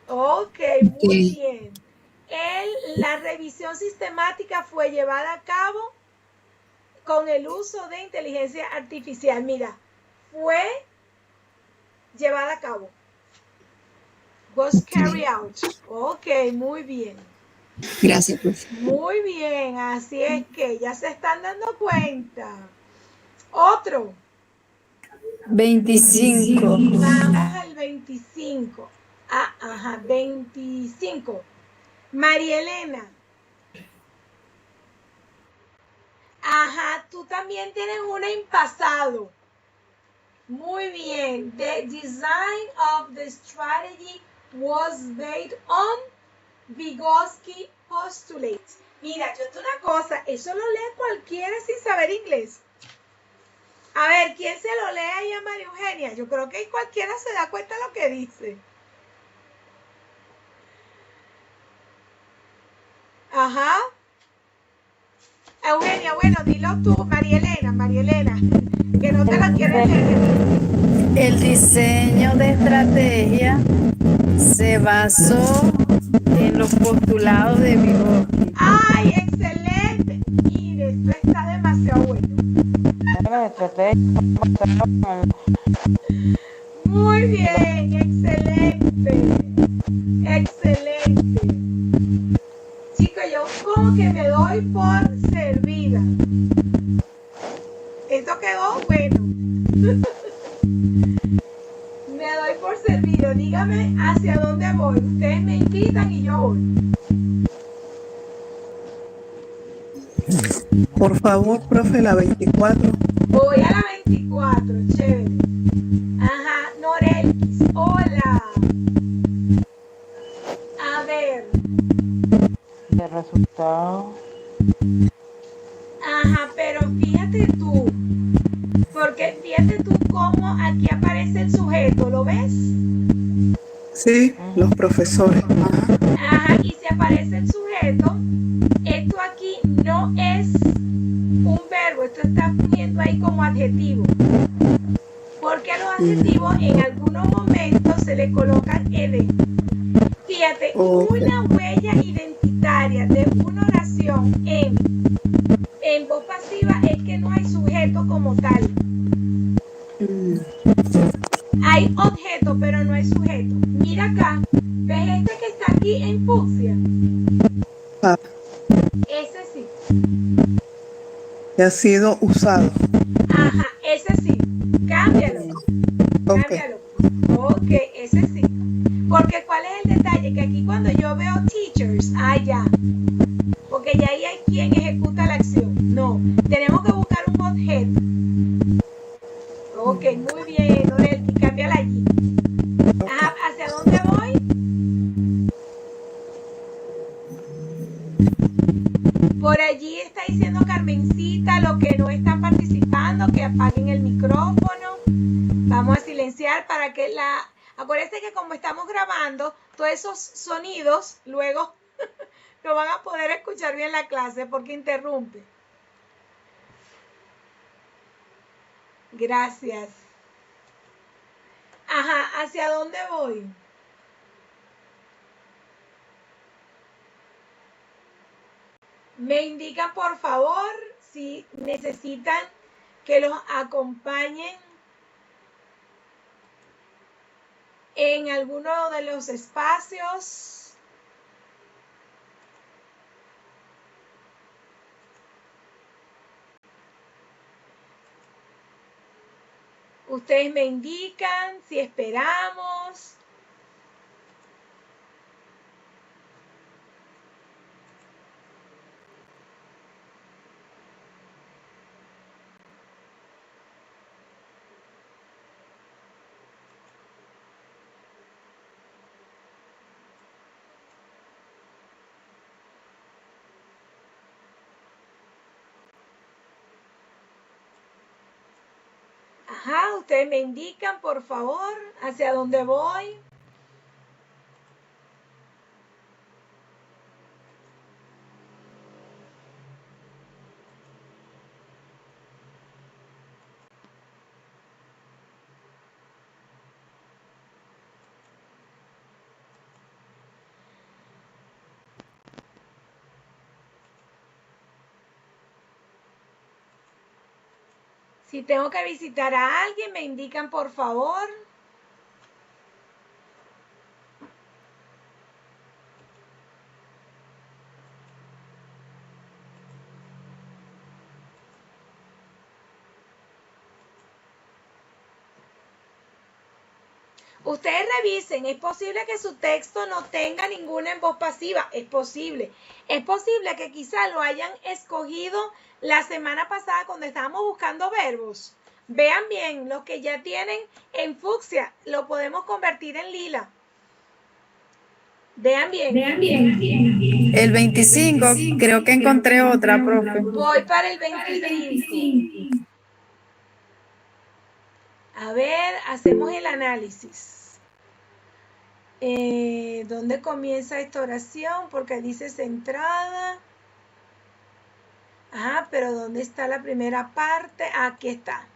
Ok, muy bien. La revisión sistemática fue llevada a cabo con el uso de inteligencia artificial. Mira, fue llevada a cabo. Was carried out. Ok, muy bien. Gracias, profe. Muy bien, así es que ya se están dando cuenta. Otro. 25. Vamos al 25. Ajá, 25. María Elena. Ajá, tú también tienes una en pasado. Muy bien. The design of the strategy was based on Vygotsky postulates. Mira, yo te una cosa, eso lo lee cualquiera sin saber inglés. A ver, ¿quién se lo lee ahí a María Eugenia? Yo creo que cualquiera se da cuenta de lo que dice. Ajá. Eugenia, bueno, dilo tú, María Elena, que no te la quieres leer. El diseño de estrategia se basó en los postulados de Vygotsky. ¡Ay, excelente! Y de esto está demasiado bueno. Las estrategias Muy bien, excelente. Excelente. Chicos, yo como que me doy por servida. Esto quedó bueno. Me doy por servido. Dígame hacia dónde voy. Ustedes me invitan y yo voy. Por favor, profe, la 24. Voy a la 24, chévere. Ajá, Norelkis, hola. A ver. de resultados. Ajá, pero fíjate tú. Porque fíjate tú cómo aquí aparece el sujeto, ¿lo ves? Sí, los profesores. Ajá, y si aparece el sujeto, esto aquí no es un verbo, esto está poniendo ahí como adjetivo. Porque a los adjetivos en algunos momentos se le colocan ed. Fíjate, una huella identitaria de una oración en voz pasiva es que no hay sujeto como tal. Hay objeto, pero no hay sujeto. Mira acá, ¿ves este que está aquí en fucsia? Ese sí. Que ha sido usado. Ajá, ese sí. Cámbialo. Cámbialo. Ok, ese sí. Porque ¿cuál es el detalle? Que aquí cuando yo veo teachers, ya. Porque ya ahí hay quien ejecuta la acción. No, tenemos que buscar un objeto. Ok, muy bien, Norelki, cámbiala allí. Ajá, ¿hacia dónde voy? Por allí está diciendo Carmencita, los que no están participando, que apaguen el micrófono. Vamos a silenciar para que Acuérdense que como estamos grabando, todos esos sonidos luego no van a poder escuchar bien la clase porque interrumpe. Gracias. Ajá, ¿hacia dónde voy? Me indican, por favor, si necesitan que los acompañen en alguno de los espacios. Ustedes me indican si esperamos. Ajá, ustedes me indican, por favor, hacia dónde voy. Si tengo que visitar a alguien, me indican, por favor. Ustedes revisen, es posible que su texto no tenga ninguna en voz pasiva, es posible. Es posible que quizá lo hayan escogido la semana pasada cuando estábamos buscando verbos. Vean bien, los que ya tienen en fucsia, lo podemos convertir en lila. Vean bien. El 25, creo que encontré otra, profe. Voy para el 25. A ver, hacemos el análisis. ¿Dónde comienza esta oración? Porque dice centrada. Ajá, pero ¿dónde está la primera parte? Aquí está.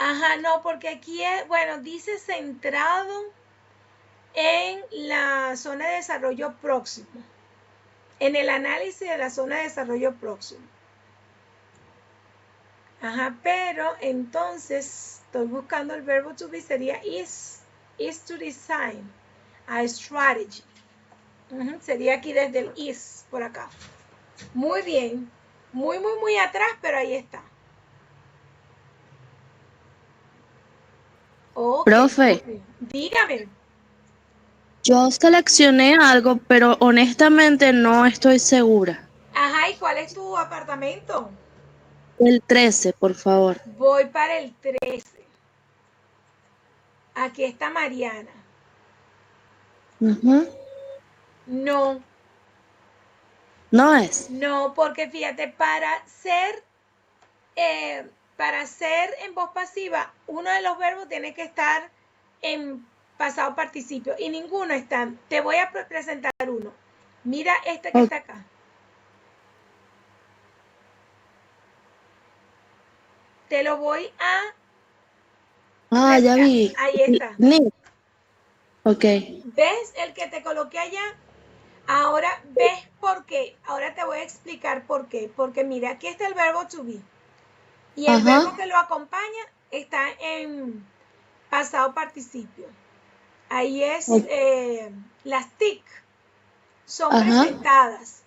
Ajá, no, porque aquí es, bueno, dice centrado en la zona de desarrollo próximo, en el análisis de la zona de desarrollo próximo. Ajá, pero entonces estoy buscando el verbo to be, sería is to design a strategy. Sería aquí desde el is, por acá. Muy bien, muy atrás, pero ahí está. Okay, Profe, dígame. yo seleccioné algo, pero honestamente no estoy segura. Ajá, ¿y cuál es tu apartamento? El 13, por favor. Voy para el 13. Aquí está Mariana. No. No es. No, porque fíjate, para ser en voz pasiva, uno de los verbos tiene que estar en pasado participio y ninguno está. Te voy a presentar uno. Mira este que está acá. Te lo voy a... Ah, ya vi. Ahí está. Ok. ¿Ves el que te coloqué allá? Ahora ves por qué. Ahora te voy a explicar por qué. Porque mira, aquí está el verbo to be. Y el verbo que lo acompaña está en pasado participio. Ahí es las TIC. Son presentadas.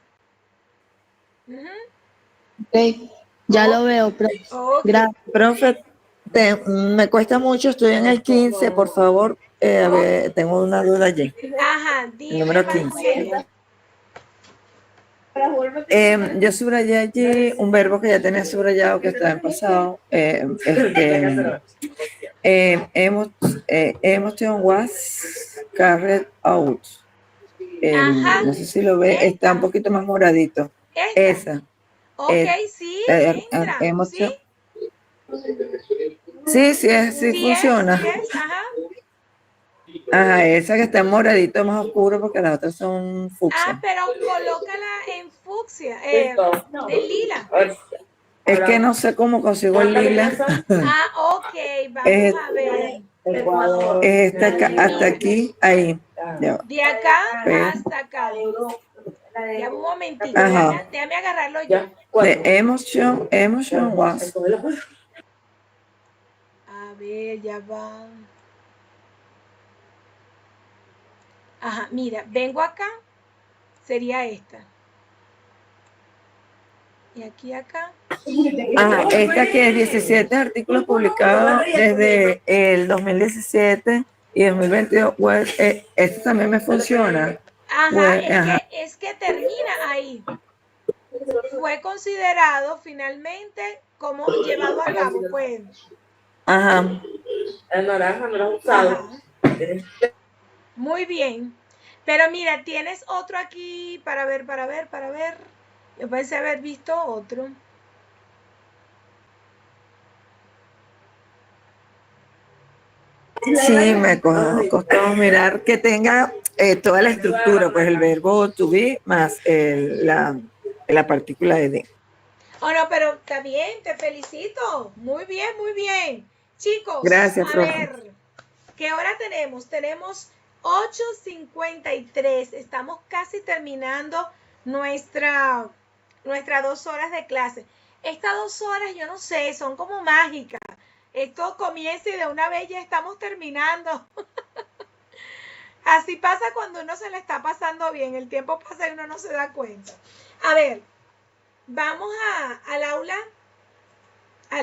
Ok. Ya lo veo, profe. Gracias. Profe, me cuesta mucho, estoy en el 15, por favor, a ver, tengo una duda allí. Ajá, dime. El número 15. Yo subrayé allí un verbo que ya tenía subrayado, que está en pasado. Emotion was carried out. No sé si lo ve, está un poquito más moradito. Esa. Ok, sí, entra. Emotion. Sí, funciona. Ajá. Ajá, esa que está en moradito más oscuro porque las otras son fucsia. Ah, pero colócala en fucsia, en lila. Es que no sé cómo consigo el lila. Ah, ok, vamos a ver. Hasta aquí, ahí. Ya. De acá hasta acá. Ya un momentito, déjame agarrarlo yo. The emotion was. A ver, ya va. Ajá, mira, vengo acá, sería esta. Y aquí acá. Ajá, esta que es 17 artículos publicados desde el 2017 y 2022, pues, esto también me funciona. Ajá, es que termina ahí. Fue considerado finalmente como llevado a cabo, pues. Ajá. El naranja no lo has usado. Muy bien. Pero mira, tienes otro aquí para ver. Yo pensé haber visto otro. Sí, me costó mirar que tenga toda la estructura, pues el verbo to be más la partícula de. Oh, no, pero está bien, te felicito. Muy bien. Chicos, Gracias, a ver, ¿qué hora tenemos? Tenemos 8:53. Estamos casi terminando nuestras 2 horas de clase. Estas 2 horas, yo no sé, son como mágicas. Esto comienza y de una vez ya estamos terminando. Así pasa cuando uno se le está pasando bien. El tiempo pasa y uno no se da cuenta. A ver, vamos al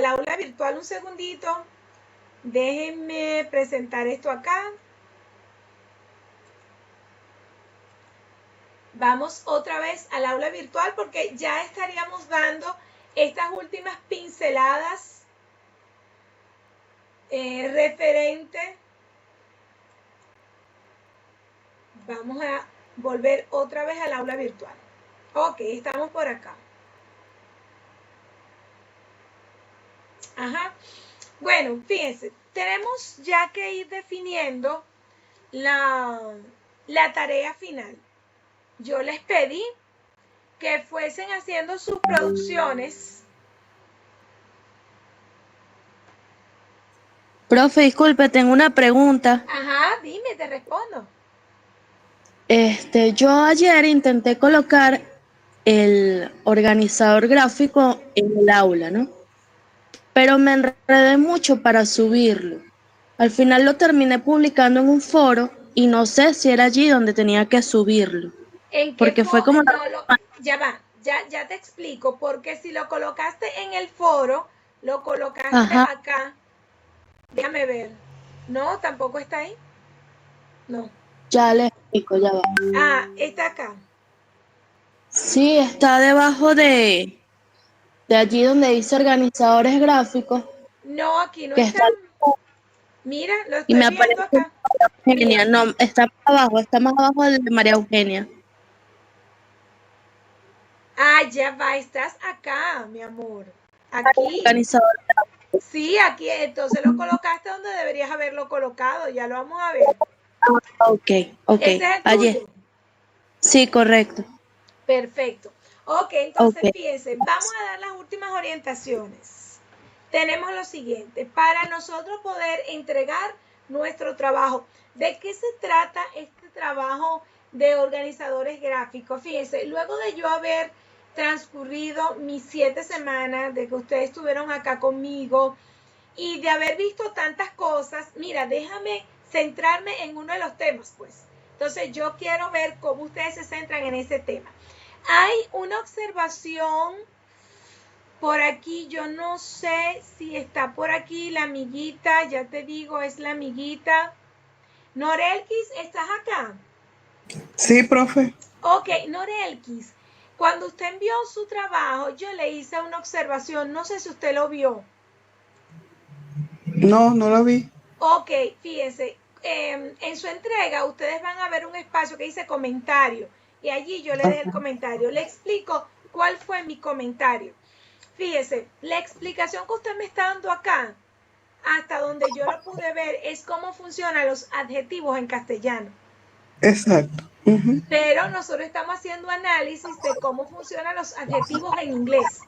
aula virtual un segundito. Déjenme presentar esto acá. Vamos otra vez al aula virtual porque ya estaríamos dando estas últimas pinceladas referente. Vamos a volver otra vez al aula virtual. Ok, estamos por acá. Ajá. Bueno, fíjense, tenemos ya que ir definiendo la tarea final. Yo les pedí que fuesen haciendo sus producciones Profe, disculpe, tengo una pregunta. Ajá, dime, te respondo. Yo ayer intenté colocar el organizador gráfico en el aula, ¿no? Pero me enredé mucho para subirlo. Al final lo terminé publicando en un foro y no sé si era allí donde tenía que subirlo. ¿En qué Porque fue como... ya va, ya te explico, porque si lo colocaste en el foro, lo colocaste acá. Déjame ver. No, tampoco está ahí. No. Ya le explico, ya va. Ah, está acá. Sí, está debajo de allí donde dice organizadores gráficos. No, aquí no está. Mira, lo estoy viendo acá. Eugenia, no, está más abajo de María Eugenia. Ah, ya va, estás acá, mi amor. Aquí. Organizador. Sí, aquí, entonces lo colocaste donde deberías haberlo colocado, ya lo vamos a ver. Ok. ¿Ese es el tuyo? Sí, correcto. Perfecto. Ok, entonces fíjense, vamos a dar las últimas orientaciones. Tenemos lo siguiente, para nosotros poder entregar nuestro trabajo. ¿De qué se trata este trabajo de organizadores gráficos? Fíjense, luego de yo haber transcurrido mis 7 semanas, de que ustedes estuvieron acá conmigo y de haber visto tantas cosas, mira, déjame centrarme en uno de los temas, pues. Entonces yo quiero ver cómo ustedes se centran en ese tema. Hay una observación por aquí, yo no sé si está por aquí la amiguita, ya te digo, es la amiguita. Norelkis, ¿estás acá? Sí, profe. Ok, Norelkis, cuando usted envió su trabajo, yo le hice una observación, no sé si usted lo vio. No, no lo vi. Ok, fíjense, en su entrega ustedes van a ver un espacio que dice comentario y allí yo le dejé el comentario. Le explico cuál fue mi comentario. Fíjese, la explicación que usted me está dando acá, hasta donde yo lo pude ver, es cómo funcionan los adjetivos en castellano. Exacto. Pero nosotros estamos haciendo análisis de cómo funcionan los adjetivos en inglés.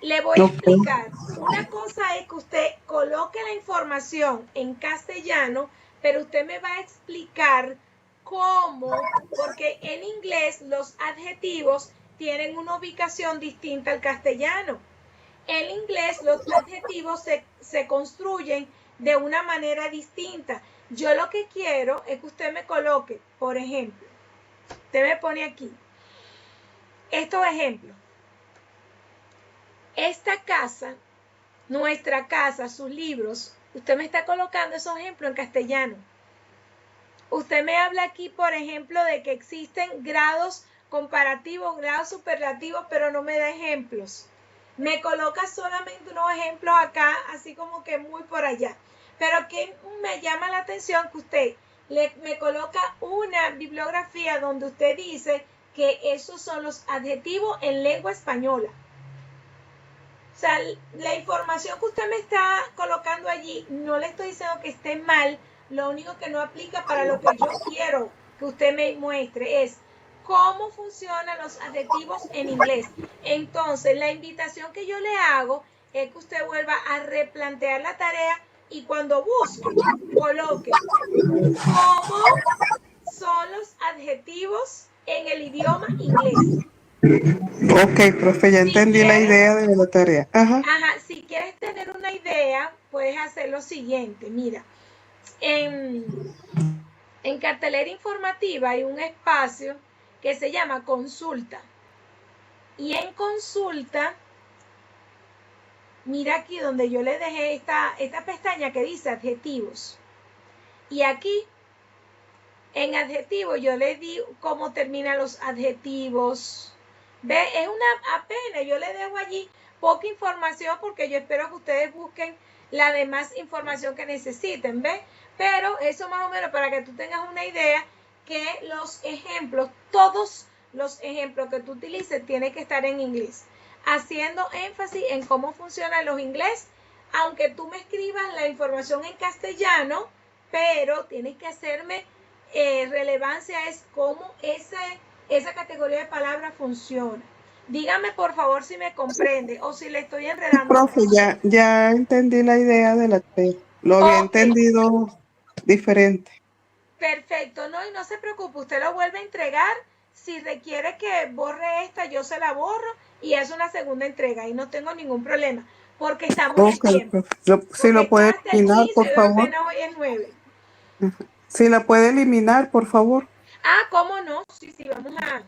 Le voy a explicar. Una cosa es que usted coloque la información en castellano, pero usted me va a explicar cómo, porque en inglés los adjetivos tienen una ubicación distinta al castellano. En inglés los adjetivos se construyen de una manera distinta. Yo lo que quiero es que usted me coloque, por ejemplo, usted me pone aquí estos ejemplos. Esta casa, nuestra casa, sus libros, usted me está colocando esos ejemplos en castellano. Usted me habla aquí, por ejemplo, de que existen grados comparativos, grados superlativos, pero no me da ejemplos. Me coloca solamente unos ejemplos acá, así como que muy por allá. Pero que me llama la atención que usted me coloca una bibliografía donde usted dice que esos son los adjetivos en lengua española. O sea, la información que usted me está colocando allí, no le estoy diciendo que esté mal, lo único que no aplica para lo que yo quiero que usted me muestre es cómo funcionan los adjetivos en inglés. Entonces, la invitación que yo le hago es que usted vuelva a replantear la tarea y cuando busque, coloque cómo son los adjetivos en el idioma inglés. Ok, profe, ya entendí la idea de la tarea. Ajá. Ajá, si quieres tener una idea, puedes hacer lo siguiente. Mira, en cartelera informativa hay un espacio que se llama consulta. Y en consulta, mira aquí donde yo le dejé esta pestaña que dice adjetivos. Y aquí, en adjetivos, yo le di cómo terminan los adjetivos. ¿Ve? Es una apenas, yo le dejo allí poca información porque yo espero que ustedes busquen la demás información que necesiten, ¿ve? Pero eso más o menos para que tú tengas una idea que los ejemplos, todos los ejemplos que tú utilices tienen que estar en inglés, haciendo énfasis en cómo funcionan los inglés, aunque tú me escribas la información en castellano, pero tienes que hacerme relevancia es cómo esa categoría de palabras funciona. Dígame por favor si me comprende o si le estoy enredando. Profe, ya entendí la idea de la T. Lo había entendido diferente. Perfecto, no, y no se preocupe, usted lo vuelve a entregar. Si requiere que borre esta, yo se la borro y es una segunda entrega y no tengo ningún problema, porque estamos en tiempo. Profe. Si lo puede eliminar, por favor. Apenas hoy es 9. Si la puede eliminar, por favor. Ah, ¿cómo no? Sí, vamos a...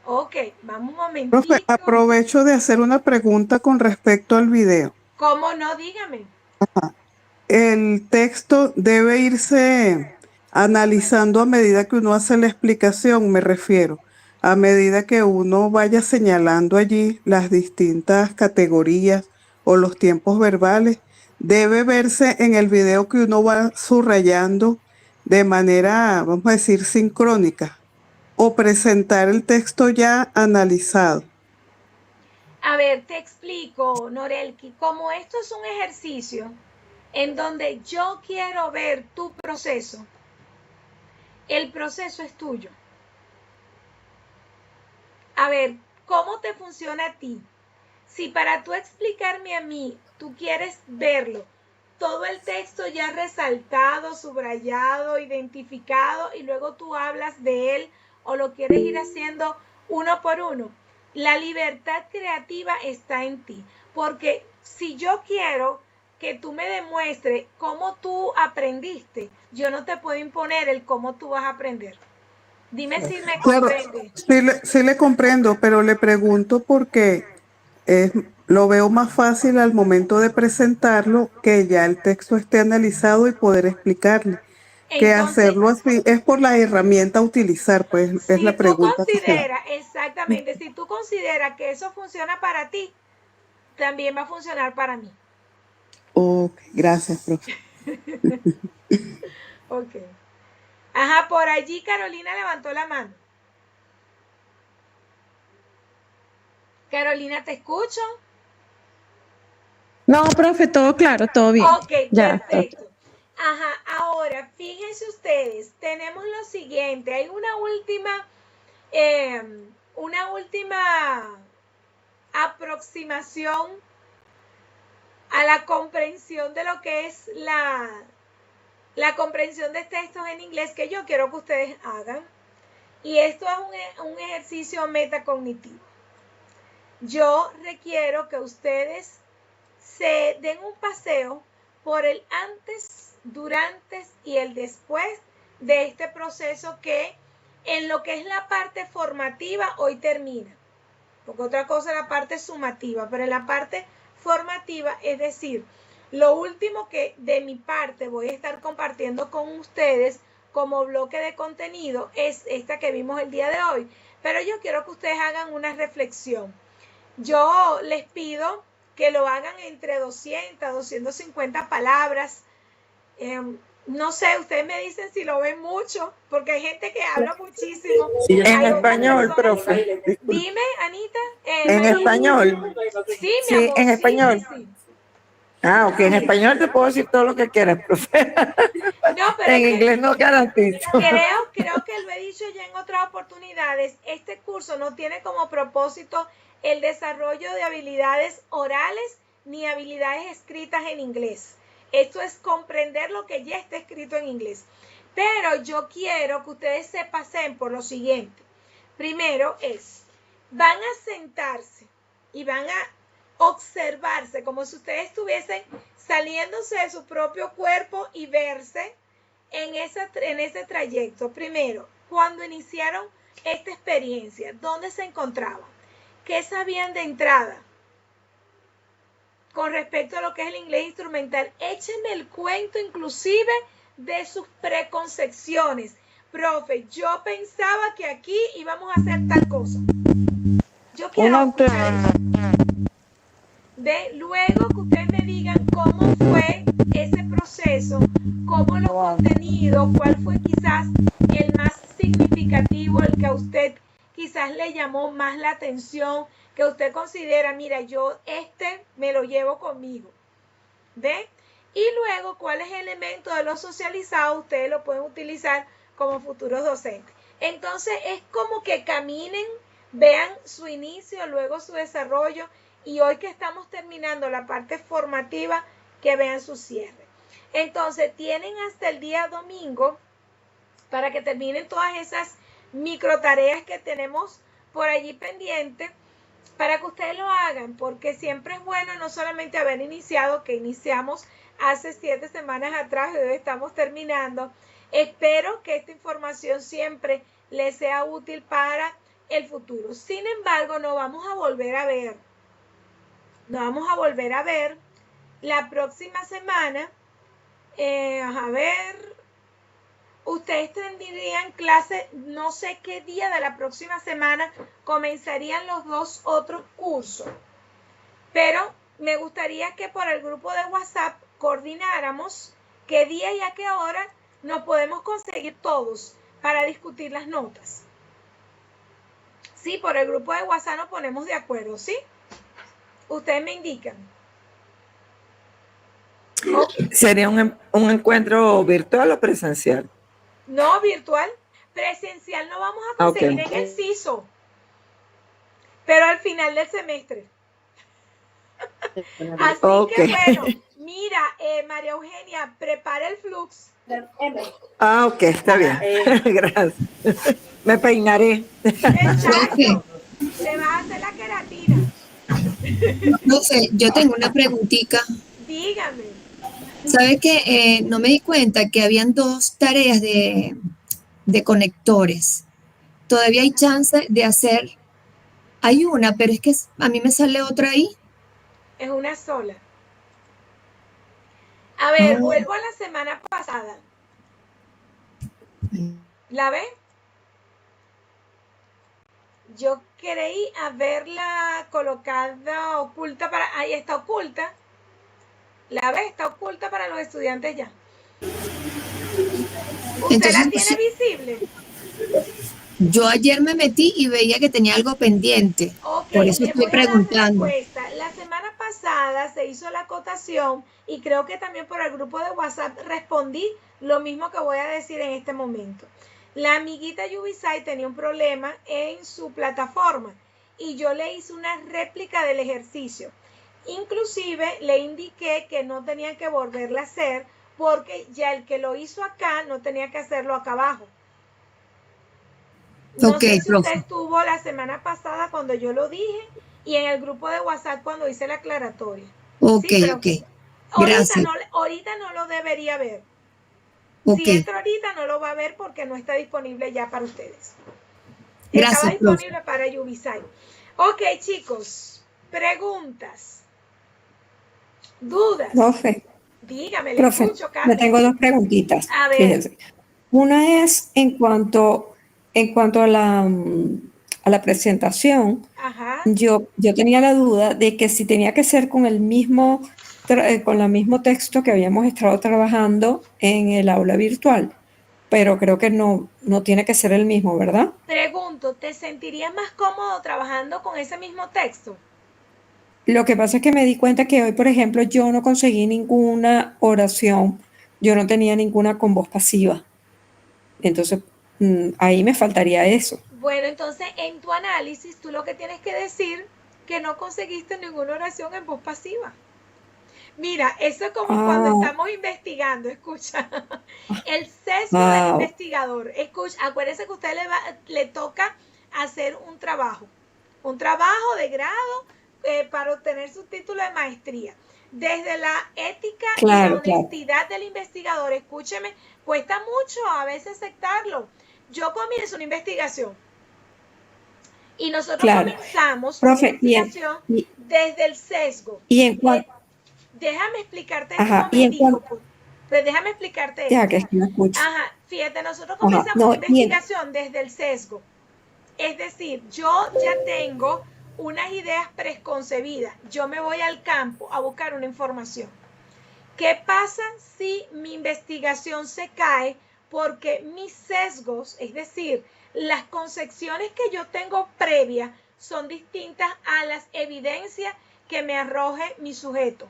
Ok, vamos un momentito. Profe, aprovecho de hacer una pregunta con respecto al video. ¿Cómo no? Dígame. Ajá. El texto debe irse analizando a medida que uno hace la explicación, me refiero, a medida que uno vaya señalando allí las distintas categorías o los tiempos verbales, debe verse en el video que uno va subrayando de manera, vamos a decir, sincrónica, o presentar el texto ya analizado. A ver, te explico, Norelki, como esto es un ejercicio en donde yo quiero ver tu proceso, el proceso es tuyo. A ver, ¿cómo te funciona a ti? Si para tú explicarme a mí, tú quieres verlo, todo el texto ya resaltado, subrayado, identificado, y luego tú hablas de él o lo quieres ir haciendo uno por uno, la libertad creativa está en ti. Porque si yo quiero que tú me demuestres cómo tú aprendiste, yo no te puedo imponer el cómo tú vas a aprender. Dime si me comprende. Sí le comprendo, pero le pregunto porque lo veo más fácil al momento de presentarlo, que ya el texto esté analizado y poder explicarle. Que hacerlo así es por la herramienta a utilizar, pues es la pregunta. Exactamente, si tú consideras que eso funciona para ti, también va a funcionar para mí. Ok, gracias, profe. Ok. Ajá, por allí Carolina levantó la mano. Carolina, ¿te escucho? No, profe, todo claro, todo bien. Ok, ya, perfecto. Ajá, ahora, fíjense ustedes, tenemos lo siguiente, hay una última aproximación a la comprensión de lo que es la comprensión de textos en inglés que yo quiero que ustedes hagan. Y esto es un ejercicio metacognitivo. Yo requiero que ustedes se den un paseo por el antes, durante y el después de este proceso que en lo que es la parte formativa hoy termina. Porque otra cosa es la parte sumativa, pero en la parte formativa, es decir, lo último que de mi parte voy a estar compartiendo con ustedes como bloque de contenido es esta que vimos el día de hoy. Pero yo quiero que ustedes hagan una reflexión. Yo les pido que lo hagan entre 200 a 250 palabras. No sé, ustedes me dicen si lo ven mucho, porque hay gente que habla muchísimo. Sí, en español, profe. Dime, Anita. ¿En español? Sí, mi sí amor, en español. Sí. Ah, ok, en español te puedo decir todo lo que quieras, profe. No, pero en inglés no garantizo. Creo que lo he dicho ya en otras oportunidades. Este curso no tiene como propósito el desarrollo de habilidades orales ni habilidades escritas en inglés. Esto es comprender lo que ya está escrito en inglés. Pero yo quiero que ustedes se pasen por lo siguiente. Primero van a sentarse y van a observarse como si ustedes estuviesen saliéndose de su propio cuerpo y verse en ese trayecto. Primero, cuando iniciaron esta experiencia, ¿dónde se encontraban? ¿Qué sabían de entrada con respecto a lo que es el inglés instrumental? Échenme el cuento inclusive de sus preconcepciones. Profe, yo pensaba que aquí íbamos a hacer tal cosa. Yo quiero luego que ustedes me digan cómo fue ese proceso, cómo los contenidos, cuál fue quizás el más significativo, el que a usted quizás le llamó más la atención, que usted considera, mira, yo me lo llevo conmigo. ¿Ve? Y luego, ¿cuál es el elemento de lo socializado? Ustedes lo pueden utilizar como futuros docentes. Entonces es como que caminen, vean su inicio, luego su desarrollo, y hoy que estamos terminando la parte formativa, que vean su cierre. Entonces tienen hasta el día domingo para que terminen todas esas micro tareas que tenemos por allí pendientes, para que ustedes lo hagan, porque siempre es bueno no solamente haber iniciado, que iniciamos hace 7 semanas atrás y hoy estamos terminando. Espero que esta información siempre les sea útil para el futuro. Sin embargo, nos vamos a volver a ver. Nos vamos a volver a ver la próxima semana. A ver, ustedes tendrían clase, no sé qué día de la próxima semana comenzarían los 2 otros cursos, pero me gustaría que por el grupo de WhatsApp coordináramos qué día y a qué hora nos podemos conseguir todos para discutir las notas. Sí, por el grupo de WhatsApp nos ponemos de acuerdo, ¿sí? Ustedes me indican. Okay. ¿Sería un encuentro virtual o presencial? No, virtual. Presencial no vamos a conseguir en el CISO, pero al final del semestre. Así que bueno, mira, María Eugenia, prepara el flux. Ok, está bien. Gracias. Me peinaré. Exacto. Te vas a hacer la queratina. No sé, yo tengo una preguntita. Dígame. ¿Sabe que no me di cuenta que habían 2 tareas de conectores? Todavía hay chance de hacer. Hay una, pero es que a mí me sale otra ahí. Es una sola. A ver, vuelvo a la semana pasada. ¿La ve? Yo creí haberla colocada oculta para... Ahí está oculta. ¿La ve? Está oculta para los estudiantes ya. ¿Usted entonces, la tiene visible? Yo ayer me metí y veía que tenía algo pendiente. Okay, por eso estoy preguntando. La semana pasada se hizo la acotación y creo que también por el grupo de WhatsApp respondí lo mismo que voy a decir en este momento. La amiguita Yubisai tenía un problema en su plataforma y yo le hice una réplica del ejercicio. Inclusive le indiqué que no tenía que volverla a hacer porque ya el que lo hizo acá no tenía que hacerlo acá abajo. No sé si usted estuvo la semana pasada cuando yo lo dije y en el grupo de WhatsApp cuando hice la aclaratoria. ¿Sí, gracias. Ahorita no lo debería ver. Si entra ahorita no lo va a ver porque no está disponible ya para ustedes. Gracias, estaba disponible para Yubisai. Ok, chicos, preguntas. ¿Dudas? Profe. Dígame, le escucho, Carmen. Le tengo 2 preguntitas. A ver. Fíjense. Una es en cuanto a la presentación. Ajá. Yo tenía la duda de que si tenía que ser con el mismo texto que habíamos estado trabajando en el aula virtual, pero creo que no tiene que ser el mismo, ¿verdad? Pregunto, ¿te sentirías más cómodo trabajando con ese mismo texto? Lo que pasa es que me di cuenta que hoy, por ejemplo, yo no conseguí ninguna oración, yo no tenía ninguna con voz pasiva. Entonces, ahí me faltaría eso. Bueno, entonces en tu análisis tú lo que tienes que decir que no conseguiste ninguna oración en voz pasiva. Mira, eso es como cuando estamos investigando, escucha, el sesgo del investigador. Escucha, acuérdense que a usted le toca hacer un trabajo de grado para obtener su título de maestría. Desde la ética y la honestidad del investigador, escúcheme, cuesta mucho a veces aceptarlo. Yo comienzo una investigación y nosotros comenzamos una investigación desde el sesgo. Y en cuanto... Déjame explicarte pero déjame explicarte ya, que me escucho. Ajá, fíjate, nosotros comenzamos una investigación desde el sesgo. Es decir, yo ya tengo unas ideas preconcebidas. Yo me voy al campo a buscar una información. ¿Qué pasa si mi investigación se cae porque mis sesgos, es decir, las concepciones que yo tengo previas son distintas a las evidencias que me arroje mi sujeto?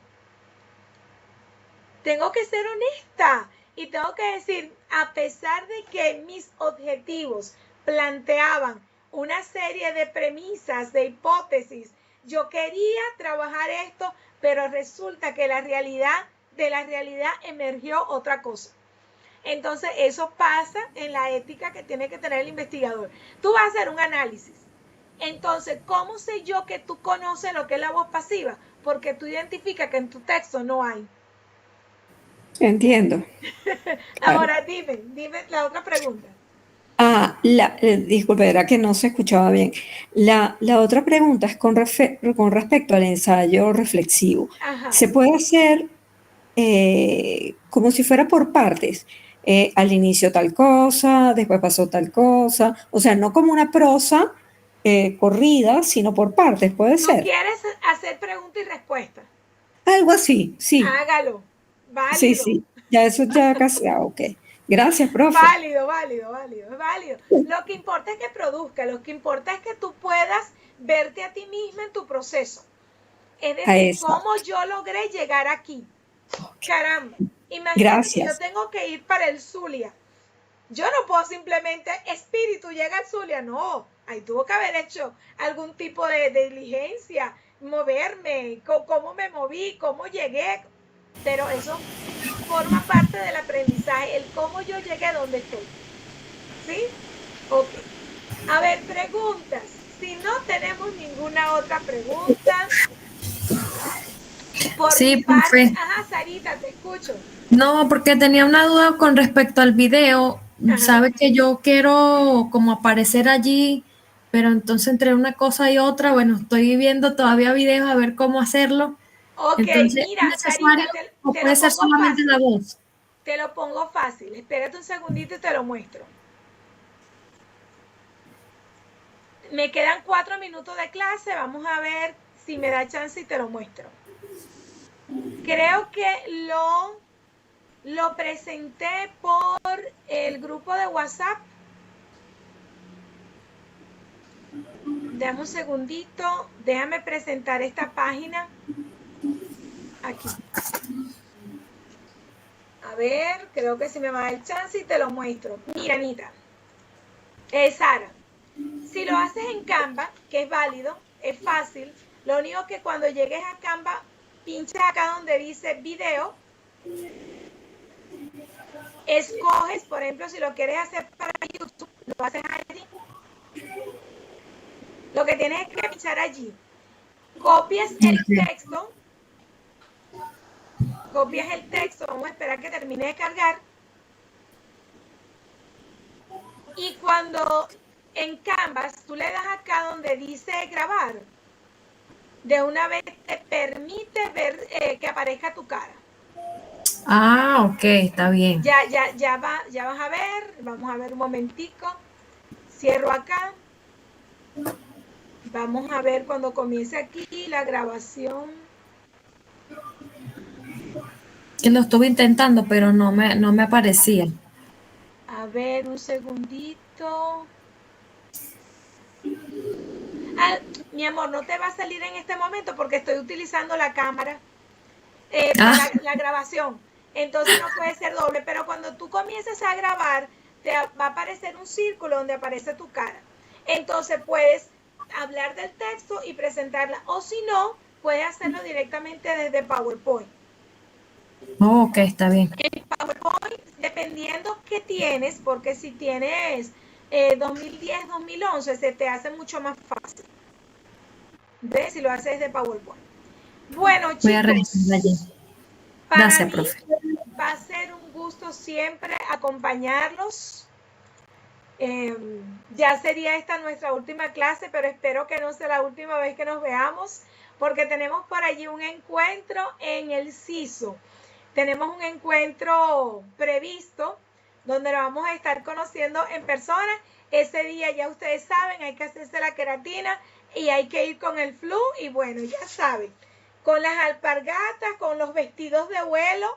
Tengo que ser honesta y tengo que decir, a pesar de que mis objetivos planteaban una serie de premisas, de hipótesis. Yo quería trabajar esto, pero resulta que de la realidad emergió otra cosa. Entonces, eso pasa en la ética que tiene que tener el investigador. Tú vas a hacer un análisis. Entonces, ¿cómo sé yo que tú conoces lo que es la voz pasiva? Porque tú identificas que en tu texto no hay. Entiendo. Ahora, dime la otra pregunta. Disculpe, era que no se escuchaba bien. La otra pregunta es con respecto al ensayo reflexivo. Ajá. ¿Se puede hacer como si fuera por partes? Al inicio tal cosa, después pasó tal cosa. O sea, no como una prosa corrida, sino por partes, puede ¿Tú ser. quieres hacer pregunta y respuesta? Algo así, sí. Hágalo. Válido. Sí, sí. Ya eso ya casi. Ok. Gracias, profe. Válido. Lo que importa es que produzca, lo que importa es que tú puedas verte a ti misma en tu proceso. Es decir, cómo yo logré llegar aquí. Caramba, imagínate que yo tengo que ir para el Zulia. Yo no puedo simplemente, espíritu, llega al Zulia. No, ahí tuvo que haber hecho algún tipo de diligencia, moverme, cómo me moví, cómo llegué. Pero eso forma parte del aprendizaje, el cómo yo llegué a donde estoy. ¿Sí? Ok. A ver, preguntas. Si no tenemos ninguna otra pregunta. Sí, profe. Ajá, Sarita, te escucho. No, porque tenía una duda con respecto al video. Ajá. Sabe que yo quiero como aparecer allí, pero entonces entre una cosa y otra, bueno, estoy viendo todavía videos a ver cómo hacerlo. Ok, entonces, mira, ¿es necesario Sarita, o puede ser solamente la voz? Te lo pongo fácil. Espérate un segundito y te lo muestro. Me quedan 4 minutos de clase. Vamos a ver si me da chance y te lo muestro. Creo que lo presenté por el grupo de WhatsApp. Dame un segundito. Déjame presentar esta página. Aquí. A ver, creo que si me va a dar el chance y te lo muestro. Mira, Anita. Sara. Si lo haces en Canva, que es válido, es fácil. Lo único que cuando llegues a Canva, pinchas acá donde dice video. Escoges, por ejemplo, si lo quieres hacer para YouTube, lo haces allí. Lo que tienes es que pinchar allí. Copias el texto. Vamos a esperar que termine de cargar. Y cuando en Canvas tú le das acá donde dice grabar, de una vez te permite ver que aparezca tu cara. Ah, ok, está bien. Ya vas a ver. Vamos a ver un momentico. Cierro acá. Vamos a ver cuando comience aquí la grabación. Que lo estuve intentando, pero no me aparecía. A ver, un segundito. Mi amor, no te va a salir en este momento porque estoy utilizando la cámara para la grabación. Entonces no puede ser doble, pero cuando tú comiences a grabar, te va a aparecer un círculo donde aparece tu cara. Entonces puedes hablar del texto y presentarla, o si no, puedes hacerlo directamente desde PowerPoint. Oh, ok, está bien. En PowerPoint, dependiendo qué tienes, porque si tienes 2010, 2011, se te hace mucho más fácil. ¿Ves? Si lo haces de PowerPoint. Bueno, chicos. Voy a revisar allí. Gracias, profe. Va a ser un gusto siempre acompañarlos. Ya sería esta nuestra última clase, pero espero que no sea la última vez que nos veamos, porque tenemos por allí un encuentro en el CISO. Tenemos un encuentro previsto donde nos vamos a estar conociendo en persona. Ese día ya ustedes saben, hay que hacerse la queratina y hay que ir con el flu. Y bueno, ya saben, con las alpargatas, con los vestidos de vuelo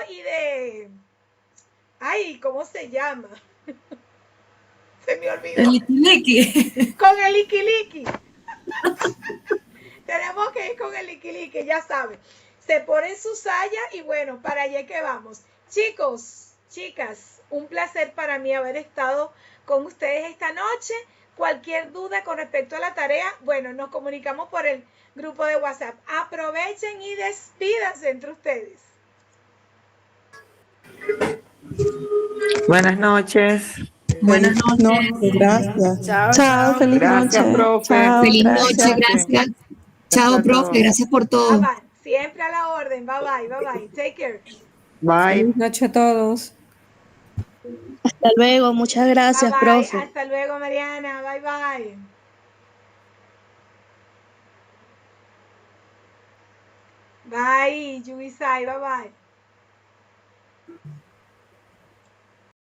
y de... Ay, ¿cómo se llama? Se me olvidó. El liquiliqui. Con el liquiliqui. Tenemos que ir con el liquiliqui, ya saben. Se ponen su saya y bueno, para allá que vamos. Chicos, chicas, un placer para mí haber estado con ustedes esta noche. Cualquier duda con respecto a la tarea, bueno, nos comunicamos por el grupo de WhatsApp. Aprovechen y despídanse entre ustedes. Buenas noches. Buenas noches. Gracias. Chao, feliz Gracias, noche. profe. Chao. Feliz noche, gracias. Chao, profe, gracias por todo. Bye, bye. Siempre a la orden. Bye, bye, bye, bye. Take care. Bye. Buenas noches a todos. Hasta luego, muchas gracias, Bye, bye. profe. Hasta luego, Mariana. Bye, bye. Bye, Yubisai. Bye, bye.